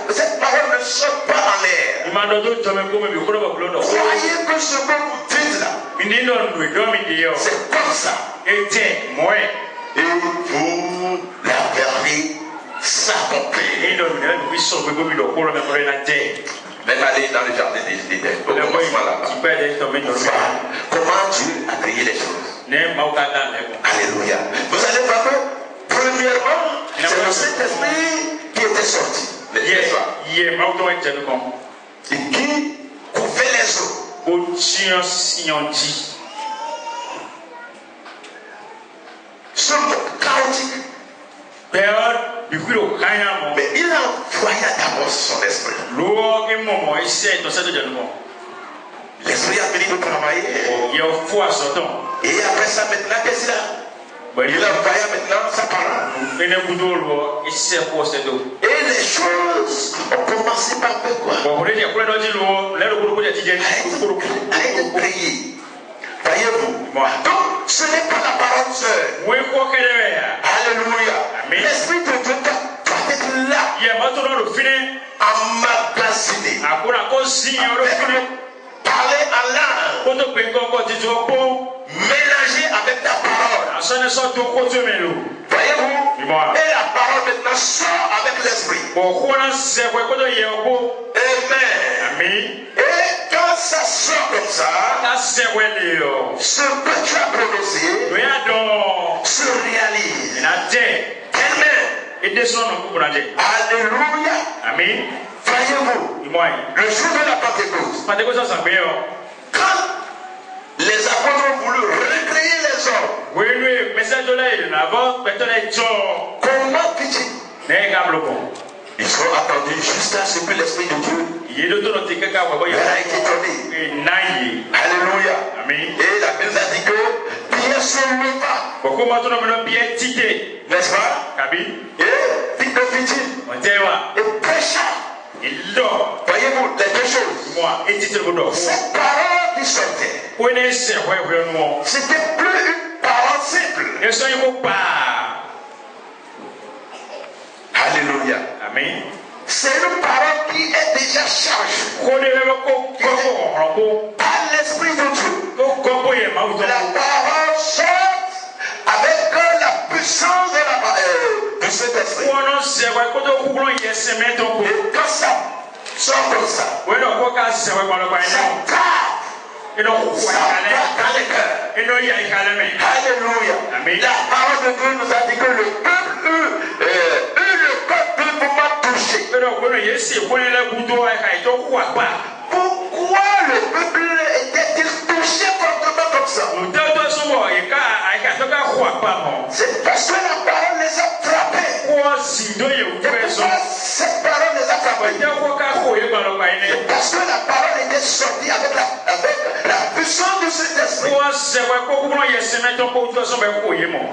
que cette parole ne sorte pas en l'air. Croyez que ce que vous dites là, c'est comme ça. Et vous la verrez s'accomplir. Même aller dans le jardin d'Éden. Comment Dieu a créé les choses. Alléluia. Vous allez voir que, premièrement, c'est le Saint-Esprit qui était sorti. Et qui couvait les eaux. Ce monde chaotique. Mais il envoya d'abord son esprit. L'esprit a fini de travailler. Et après ça, maintenant, qu'est-ce qu'il a? Il envoya maintenant sa parole. Et les choses ont commencé par faire quoi? À être priées. Voyez-vous? Donc, Ce n'est pas la parole seule. Alléluia. L'Esprit de Dieu doit être là. Emmagasiné. Parler en langue. Mélanger avec ta parole. Voyez-vous? Et la parole maintenant sort avec l'Esprit. Amen. Et quand ça sort comme ça, ce que tu as prononcé se réalise. Amen. Alléluia. Amen. Voyez-vous, le jour de la Pentecôte, quand les apôtres ont voulu recréer les hommes, comment fit-il? Ils sont attendus jusqu'à ce que l'Esprit de Dieu leur a été donné. Alléluia. Amen. Et la Bible a dit que Pierre se leva. N'est-ce pas? Et que fit-il? Et prêcha. Voyez-vous les deux choses. Cette parole qui sortait, c'était plus une parole simple. Alléluia. Amen. C'est une parole qui est déjà chargée par l'Esprit de Dieu. La parole sort avec la puissance de du Saint-Esprit. Et quand ça sort comme ça, ça tape. Alléluia. La parole de Dieu nous a dit que le peuple eut le peuple vraiment touché. Pourquoi le peuple était-il touché fortement comme ça? C'est parce que la parole les a frappés. Cette parole les a frappés. C'est parce que la parole était sortie avec la puissance de cet esprit.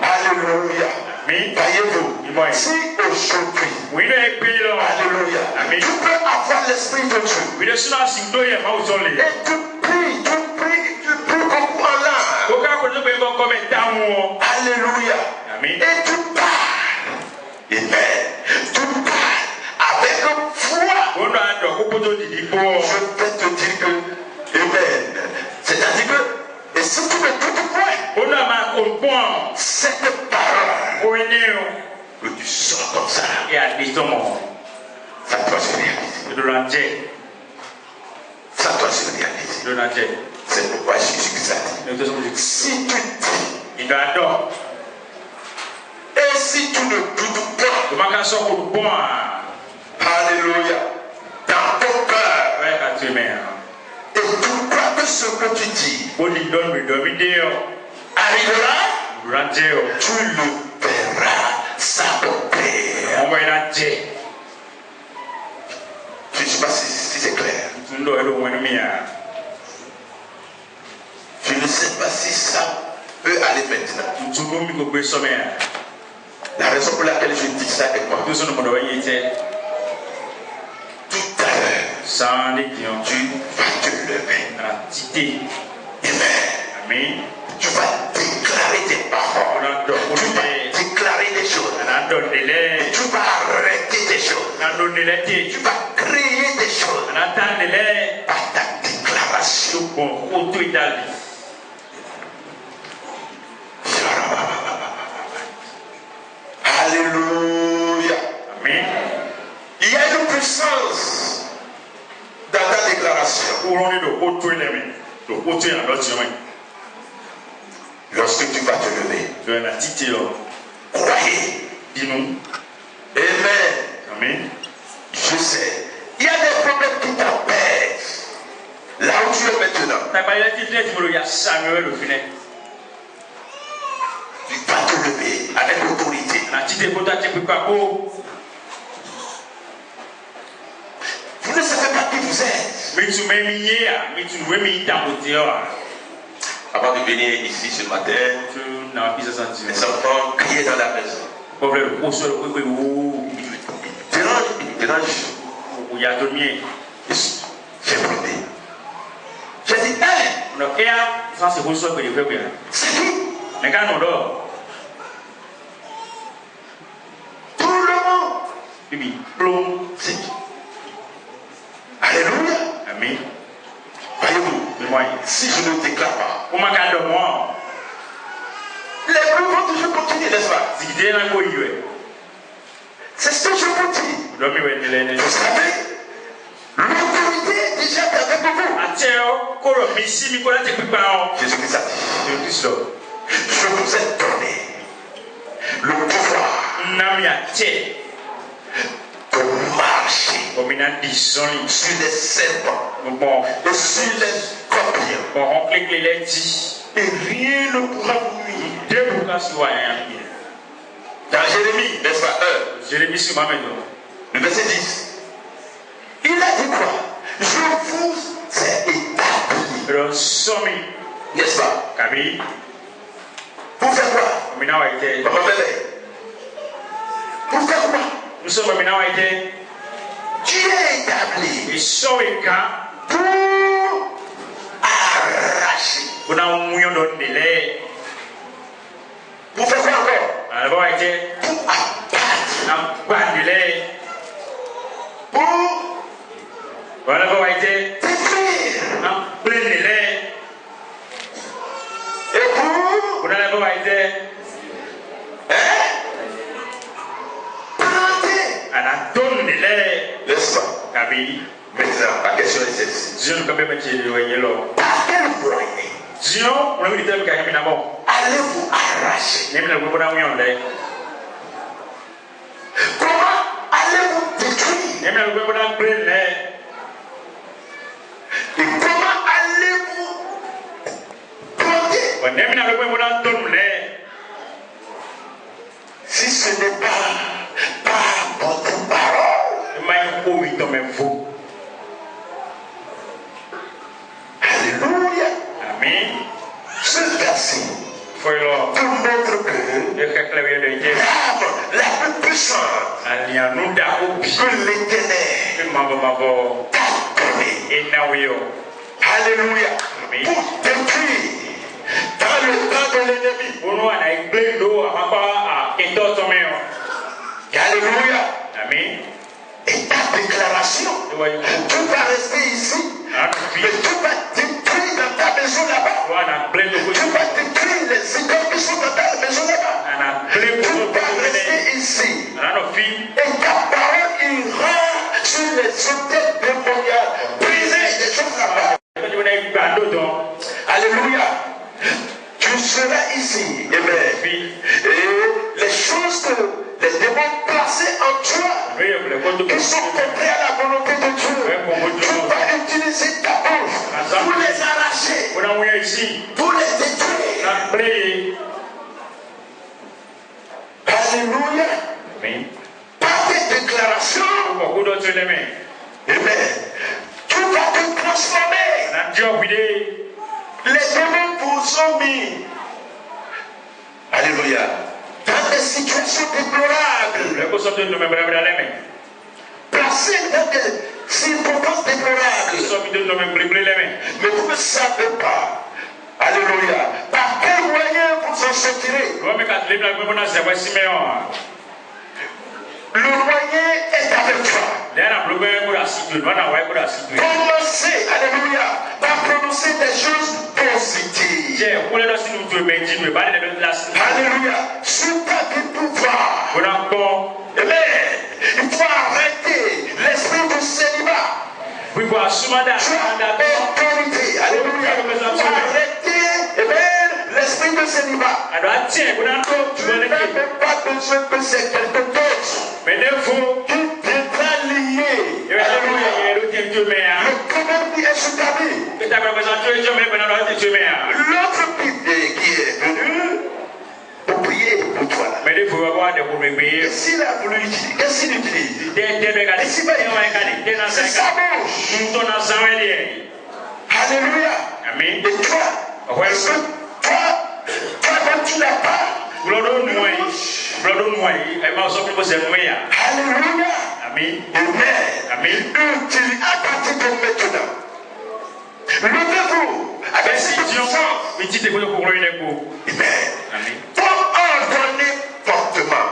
Alléluia. Voyez-vous, si aujourd'hui, alléluia, tu peux avoir l'Esprit de Dieu. Et tu pries beaucoup en langue. Alléluia. Et tu parles. Amen. Tu parles avec foi. Je peux te dire que, amen. C'est-à-dire que, et si tu veux tout point, cette parole que tu sors comme ça, ça doit se réaliser. Ça doit se réaliser. C'est pourquoi Jésus a dit, si tu dis, et si tu ne doutes pas, alléluia, dans ton cœur, et tu crois que ce que tu dis arrivera, tu le verras s'accomplir. Je ne sais pas si c'est clair. Je ne sais pas si ça peut aller maintenant. La raison pour laquelle je dis ça est quoi? Tout à l'heure, tu vas te lever. Amen. Tu vas déclarer des paroles. Tu vas déclarer des choses. Et tu vas arrêter des choses. Tu vas créer des choses. Par ta déclaration. Alléluia. Amen. Il y a une puissance dans ta déclaration. Lorsque tu vas te lever, croyez. Amen. Je sais. Il y a des problèmes qui t'empêchent. Là où tu es maintenant. Tu vas te lever avec l'autorité. Vous ne savez pas qui vous êtes. Avant de venir ici ce matin, les enfants criaient dans la maison. Dérange. J'ai brodé. J'ai dit, c'est qui? Mais quand on dort, tout le monde. oui, plomb, c'est. Alléluia. Amen. Voyez-vous, si je ne déclare pas, comment garde moi? Les bruits vont toujours continuer, n'est-ce pas? C'est ce que je vous dis. Vous savez, l'autorité est déjà avec vous. Jésus-Christ a dit, je vous ai donné le pouvoir de marcher sur les serpents et sur les scorpions. Et rien ne pourra vous nuire. Dans Jérémie, n'est-ce pas? Jérémie sur ma maison. Le verset 10. Il a dit quoi? Je vous ai établi. N'est-ce pas? Pour faire quoi? Papa bébé. Pour faire quoi? Nous sommes maintenant été. Tu es établi. Et sauvé quand? Pour arracher. Pour faire quoi encore? Alors, été. Pour abattre. Pour. Voilà, été. Détruire. Et pour. Vous n'avez pas été. N'est-ce pas? Maintenant, la question est celle-ci. Par quel moyen allez-vous arracher? Comment allez-vous détruire? Et comment allez-vous planter? Si ce n'est pas par votre parole. Alléluia. Amen. Ce verset te montre que la plus puissante que l'Éternel t'a donnée. Alléluia. Pour détruire dans le temps de l'ennemi. Alléluia. Amen. Et ta déclaration, tu vas rester ici, mais tu vas détruire dans ta maison là-bas. Tu vas détruire les idoles qui sont dans ta maison là-bas. Tu vas rester ici. Et ta parole ira sur les hôtels démoniaques, briser des choses là-bas. Alléluia. Tu seras ici. Amen. Et les choses que les démons placés en toi, qui sont contraires à la volonté de Dieu, tu vas utiliser ta bouche pour les arracher, pour les détruire. Alléluia. Par tes déclarations, amen, tu vas te transformer. Les démons vous ont mis, alléluia, dans des situations déplorables, placés dans des circonstances déplorables, mais vous ne savez pas, alléluia, par quel moyen vous en sortirez. Le moyen est avec toi. Commencez, alléluia, par prononcer des choses positives. Alléluia, sur ta vie pouvoir. Amen. Il faut arrêter l'esprit du célibat. Tu as l'autorité. Alléluia. Il faut arrêter, amen, l'esprit de célibat. Tu n'as même pas besoin que c'est quelqu'un d'autre qui viendra lier. Alléluia. Le problème est sur ta vie. L'autre qui est venu pour prier pour toi. Et s'il a voulu l'utiliser, qu'est-ce qu'il utilise? C'est sa bouche. Alléluia. Amen. Et toi, est-ce que toi dont tu n'as pas alléluia. Amen. Amen. Utilise à partir de maintenant. Levez-vous avec cette puissance. Amen. Comme ordonné fortement.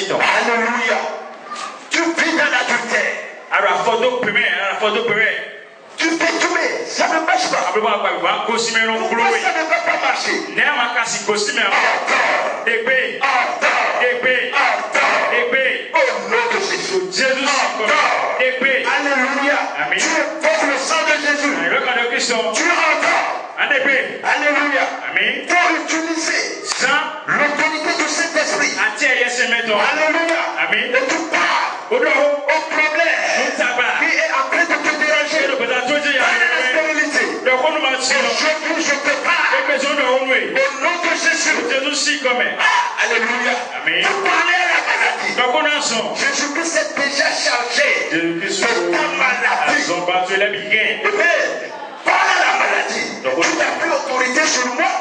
Alléluia. Tu vis dans l'adultère. Tu fais tout, mais ça ne marche pas. Pourquoi ça ne va pas marcher? Au nom de Jésus. Alléluia. Tu invoques le sang de Jésus. Tu entends. Alléluia. Pour utiliser l'autorité du Saint-Esprit. Alléluia. Et tu pars au problème qui est en train de te déranger. Je te parle. Au nom de Jésus. Alléluia. Tu parlais à la maladie. Jésus-Christ est déjà chargé de ta maladie. Parle à la maladie. Tu n'as plus autorité sur moi.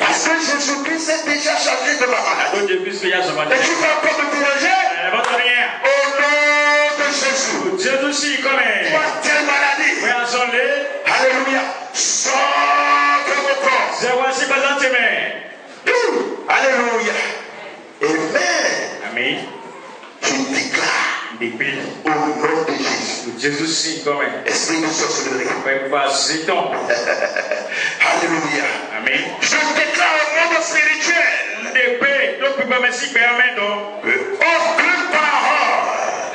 Parce que Jésus-Christ est déjà chargé de ma maladie. Et tu vas encore me déranger. Au nom de Jésus. Toi, telle maladie. Alléluia. Sors de mon corps. Alléluia. Amen. Je déclare au nom de Jésus. Esprit de sorcellerie. Alléluia. Amen. Je déclare au monde spirituel. Aucune parole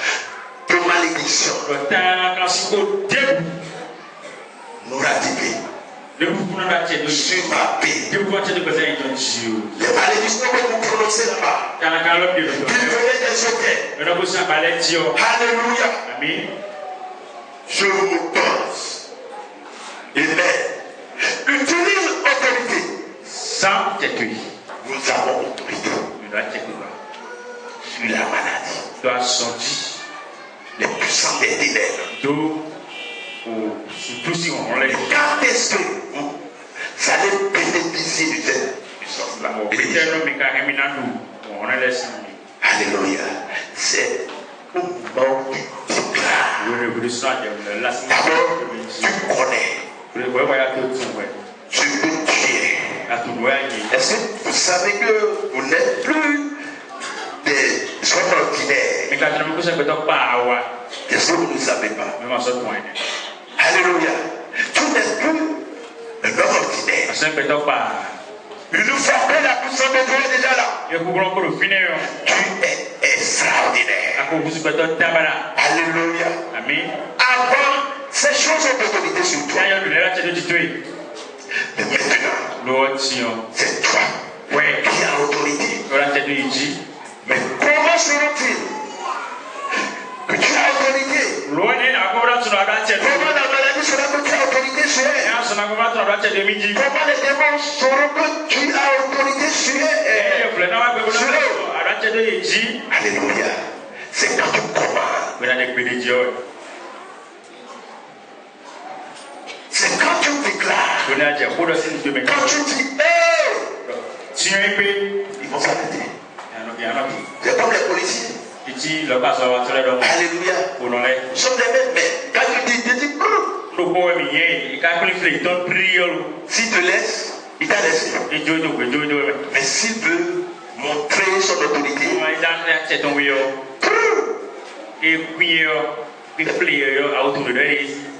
de malédiction n'aura dit sur ma vie. Les malédictions que vous prononcez là-bas, qu'ils venaient des hôtels. Alléluia. Amen. Je m'oppose. Amen. Utilise autorité. Sans t'écueil. Nous avons autorité sur la maladie. Doit sortir. Les puissants des ténèbres. Surtout si on les Quand est-ce que vous allez bénéficier de cette puissance-là? Alléluia. C'est au moment où tu déclares. D'abord, tu connais. Tu peux tuer. Est-ce que vous savez que vous n'êtes plus des hommes ordinaires? Est-ce que vous ne savez pas? Alléluia. Tu n'es plus un homme ordinaire. Une fois que la puissance de Dieu est déjà là, tu es extraordinaire. Alléluia. Amen. Avant, ces choses ont autorité sur toi. Mais maintenant, c'est toi qui as l'autorité. Mais comment seront-ils que tu as autorité? Comment la maladie sera que tu as autorité sur elle? Comment les démons sauront que tu as autorité sur eux? Alléluia. C'est quand tu commandes. C'est quand tu déclares. Quand tu dis, ils vont s'arrêter. C'est comme les policiers. Alléluia. Nous sommes les mêmes, mais quand tu dis, s'il te laisse, il t'a laissé. Mais s'il veut montrer son autorité,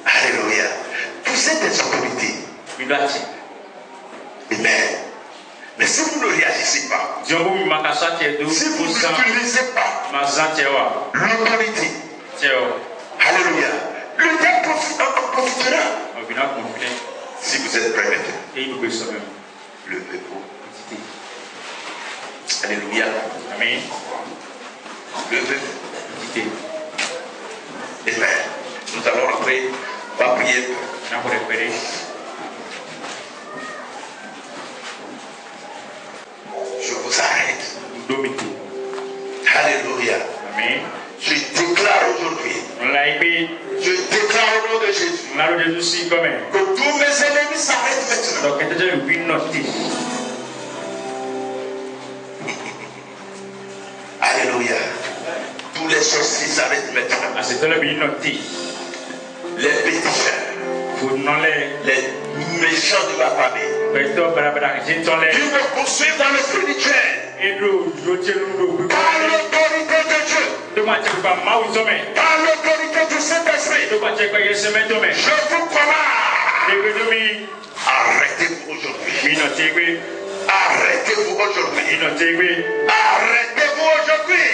alléluia. Vous êtes des autorités. Amen. Mais si vous ne réagissez pas, si vous n'utilisez pas l'autorité, alléluia, le diable profitera. Si vous êtes prêts maintenant, levez-vous. Alléluia. Amen. Levez-vous. Amen. Nous allons rentrer. On va prier. Je vous arrête. Alléluia. Amen. Je déclare aujourd'hui. Je déclare au nom de Jésus. Que tous mes ennemis s'arrêtent maintenant. Alléluia. Tous les sorciers s'arrêtent maintenant. Les péticheurs. Les méchants de ma famille. qui me poursuivent dans le spirituel. Par l'autorité de Dieu. Par l'autorité du Saint-Esprit. Je vous commande. Arrêtez-vous aujourd'hui. Arrêtez-vous aujourd'hui. Arrêtez-vous aujourd'hui.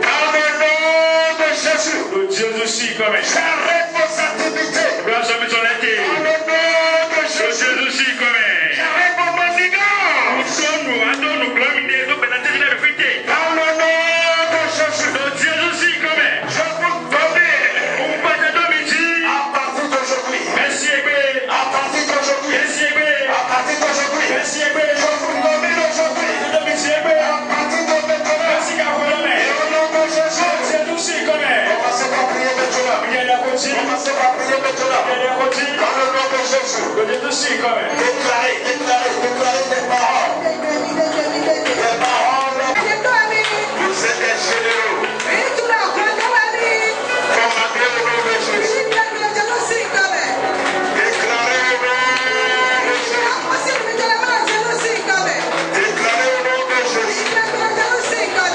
Dans le nom de Jésus. J'arrête vos activités. Dans le nom de Jésus. J'arrête vos manigances. Dans le nom de Jésus. Je vous domine. À partir d'aujourd'hui. À partir d'aujourd'hui. À partir d'aujourd'hui. Je vous domine aujourd'hui. À partir de maintenant. Et au nom de Jésus. Commencez par prier maintenant. Commencez par prier maintenant. Dans le nom de Jésus. Déclarez des paroles. Des paroles. Vous êtes des généraux. Commandez au nom de Jésus. Déclarez au nom de Jésus. Déclarez au nom de Jésus.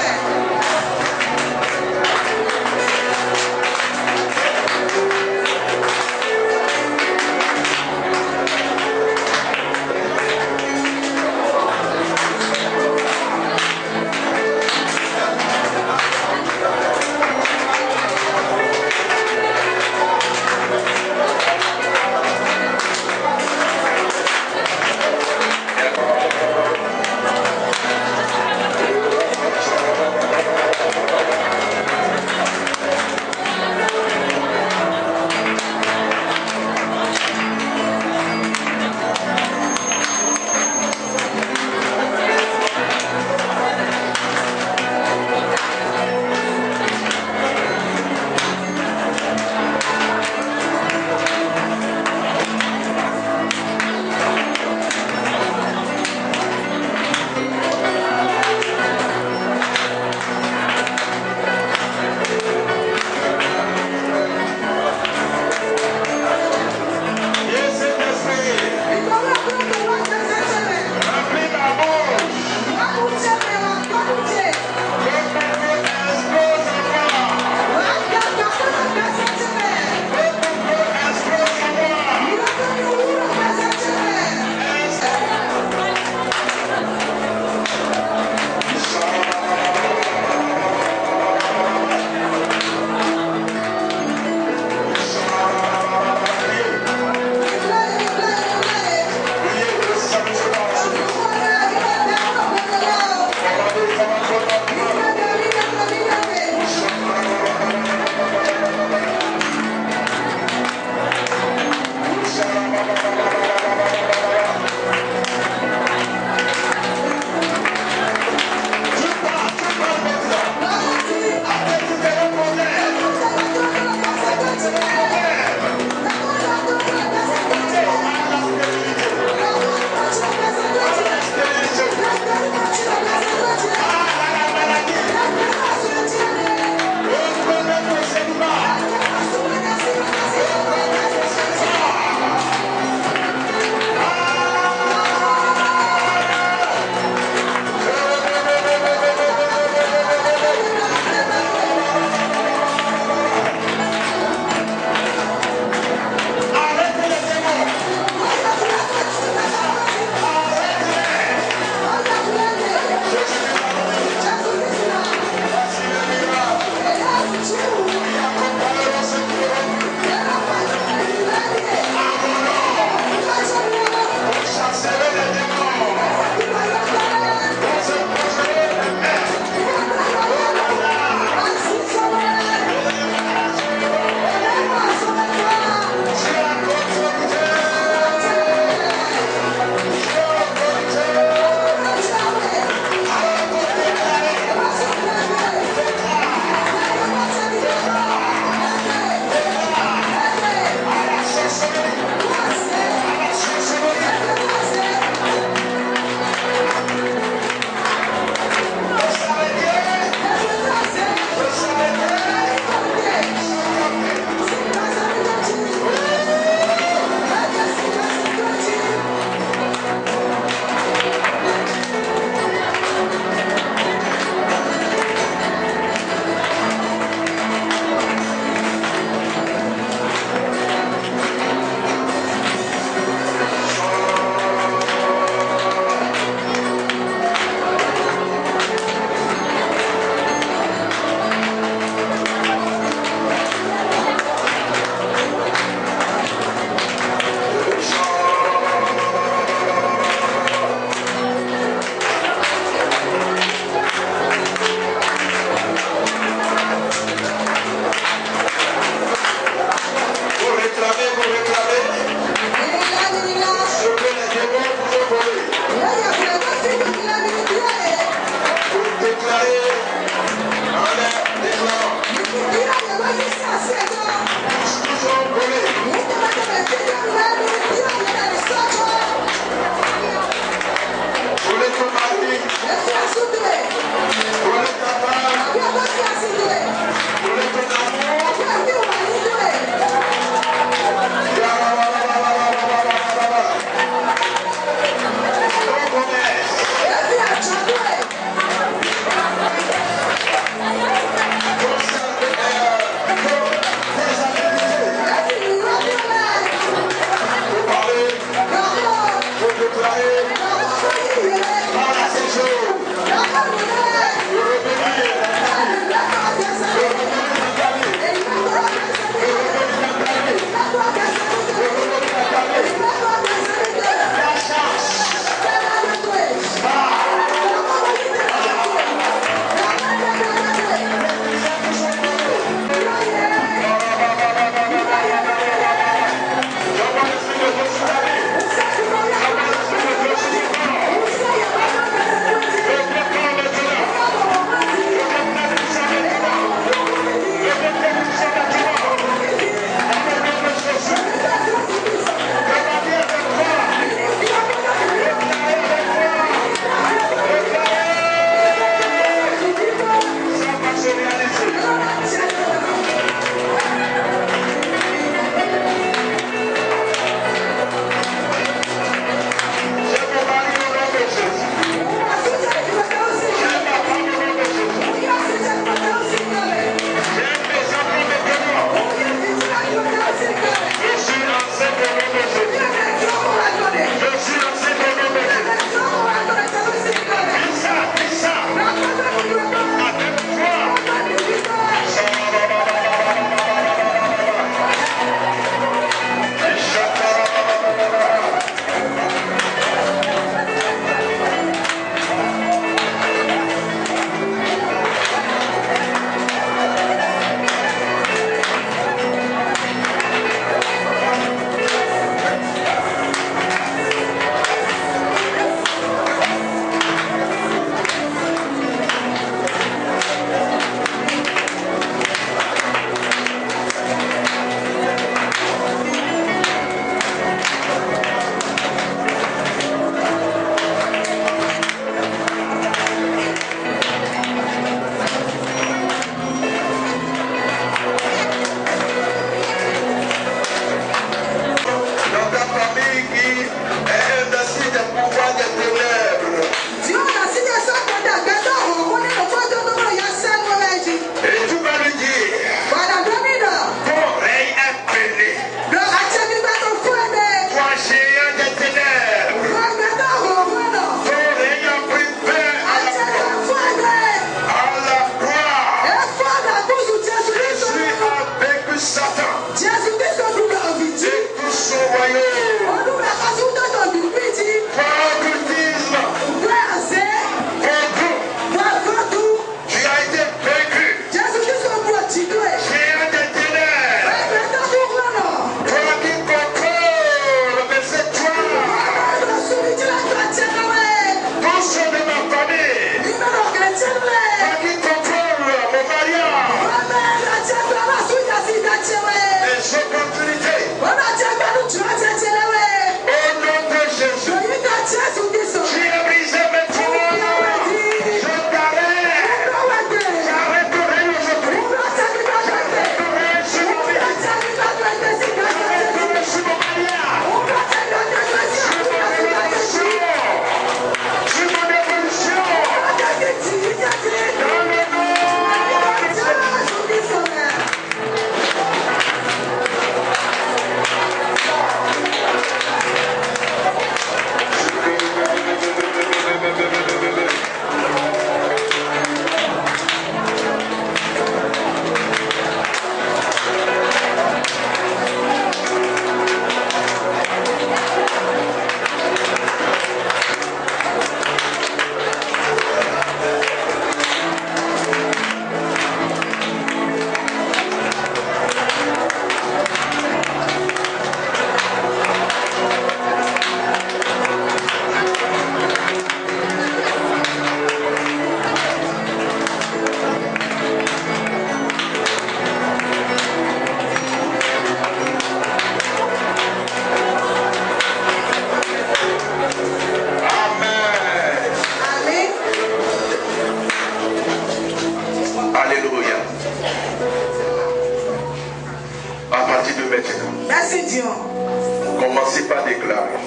Commencez par déclarer.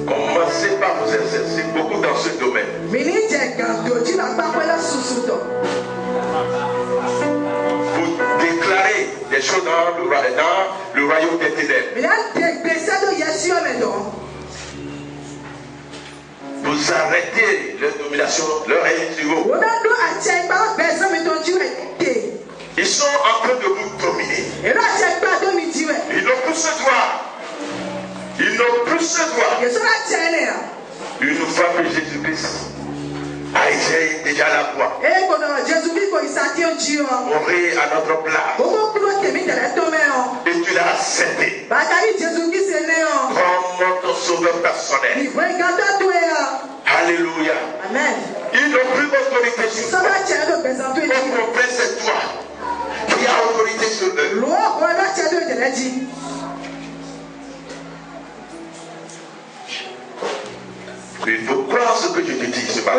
Commencez par vous exercer beaucoup dans ce domaine. Vous déclarez des choses dans le royaume des ténèbres. Vous arrêtez leur domination, leur règne sur vous. Ils sont en train de vous dominer. Ils n'ont plus ce droit. Ils n'ont plus ce droit. Une fois que Jésus-Christ a été déjà la croix, mourir à notre place, et tu l'as accepté comme ton sauveur personnel. Alléluia. Amen. Ils n'ont plus d'autorité sur toi. Mon frère, c'est toi qui as autorité sur eux. Il faut croire ce que je te dis ce matin.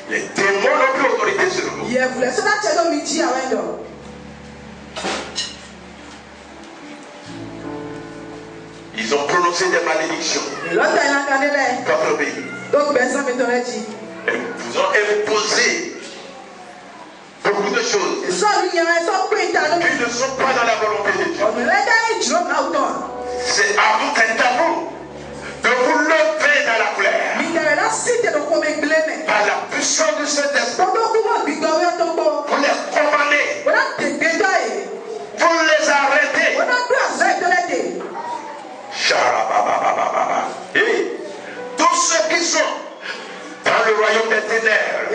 Les démons n'ont plus autorité sur nous. Ils ont prononcé des malédictions. Votre pays. Ils vous ont imposé beaucoup de choses qui ne sont pas dans la volonté de Dieu. C'est à vous, c'est à vous de vous lever dans la colère. Par la puissance de cet esprit. Vous les commandez. Vous les arrêtez. Et tous ceux qui sont dans le royaume des ténèbres,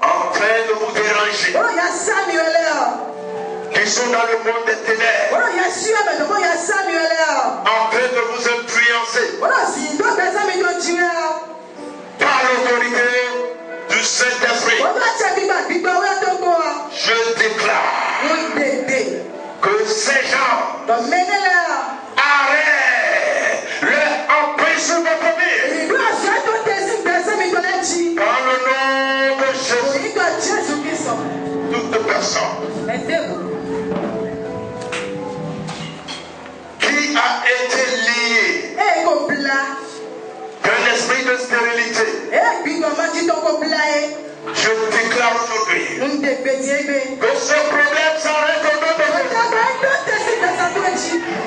en train de vous déranger, qui sont dans le monde des ténèbres, en train de vous influencer par l'autorité du Saint-Esprit, je déclare que ces gens arrêtent leur empêche de venir. Dans le nom de Jésus, toute personne qui a été liée d'un esprit de stérilité, je déclare aujourd'hui que ce problème s'arrête au nom de Jésus.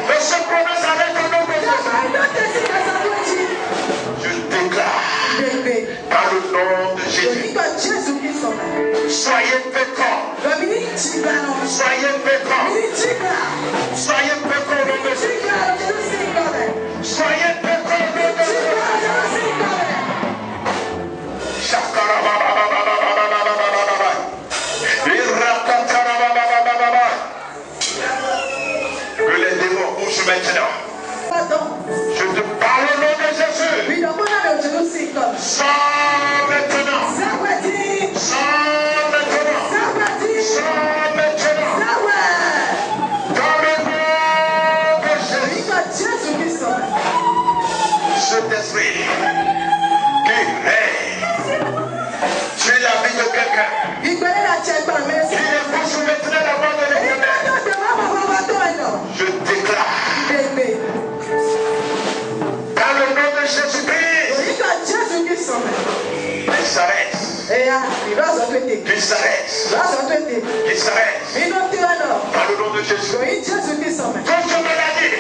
Que ce problème s'arrête au nom de Jésus. Je déclare par le nom de Jésus. Soyez féconds. Soyez féconds. Soyez féconds au nom de Jésus. Soyez féconds au nom de Jésus. Que les démons bougent maintenant. Je te parle au nom de Jésus. Sors maintenant. Sors maintenant. Sors maintenant. Dans le nom de Jésus. Cet esprit qui règne sur la vie de quelqu'un. Il est bouge maintenant la voix de l'Éternel. Je déclare dans le nom de Jésus-Christ qu'il s'arrête. Qu'il s'arrête. Qu'il s'arrête. Dans le nom de Jésus. Toute maladie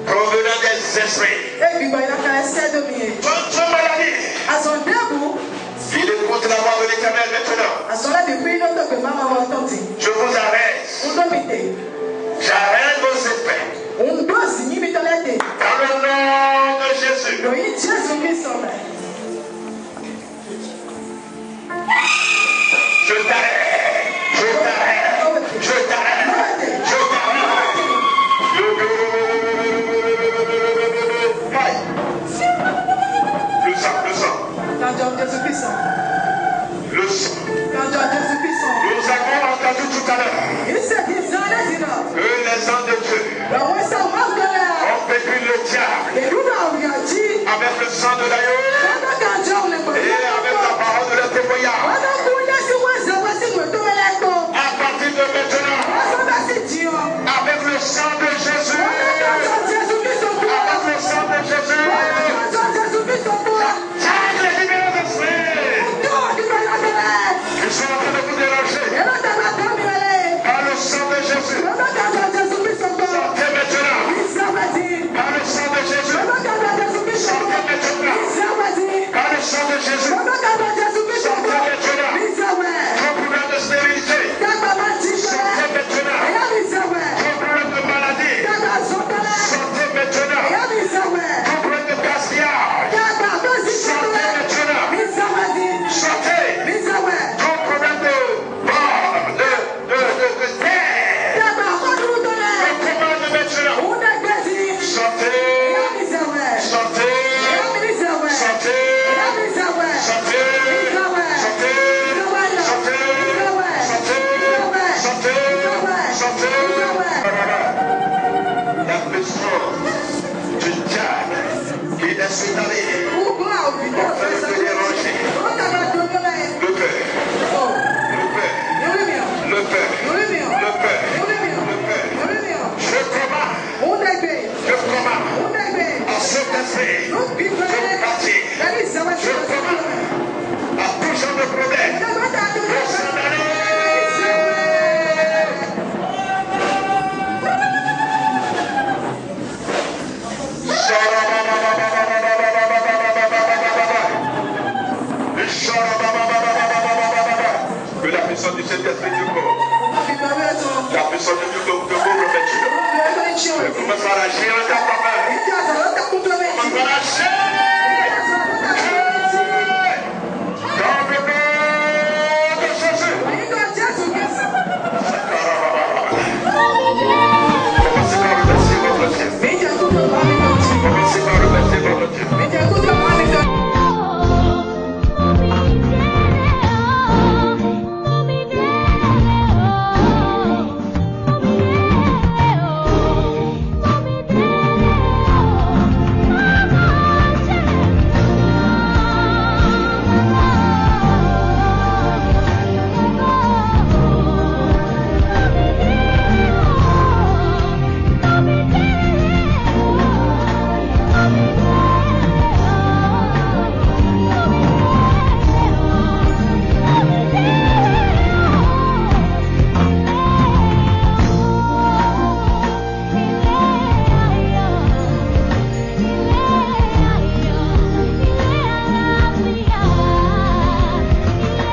provenant des esprits. Toute maladie. Il écoute la voix de l'Éternel maintenant. Je vous arrête. J'arrête vos effets. Dans le nom de Jésus. Je t'arrête. sont en train de vous déranger. Par le sang de Jésus. Sortez maintenant. Par le sang de Jésus. Sortez maintenant. Par le sang de Jésus. Sortez maintenant. Vos problèmes de stérilité. Sortez maintenant. Vos problèmes de maladie. Sortez maintenant. Vos problèmes de gaspillage. Sortez maintenant. Sortez. Vos problèmes de terre. Je commande maintenant. Sortez. Sortez. La puissance du diable qui est installé pour te déranger. Le Père. Je commande à cet esprit de partir. Je commande à tout genre de problème de s'en aller. Que la puissance du Saint-Esprit du corps, la puissance du corps de vous remettre. Commence à agir en ta faveur.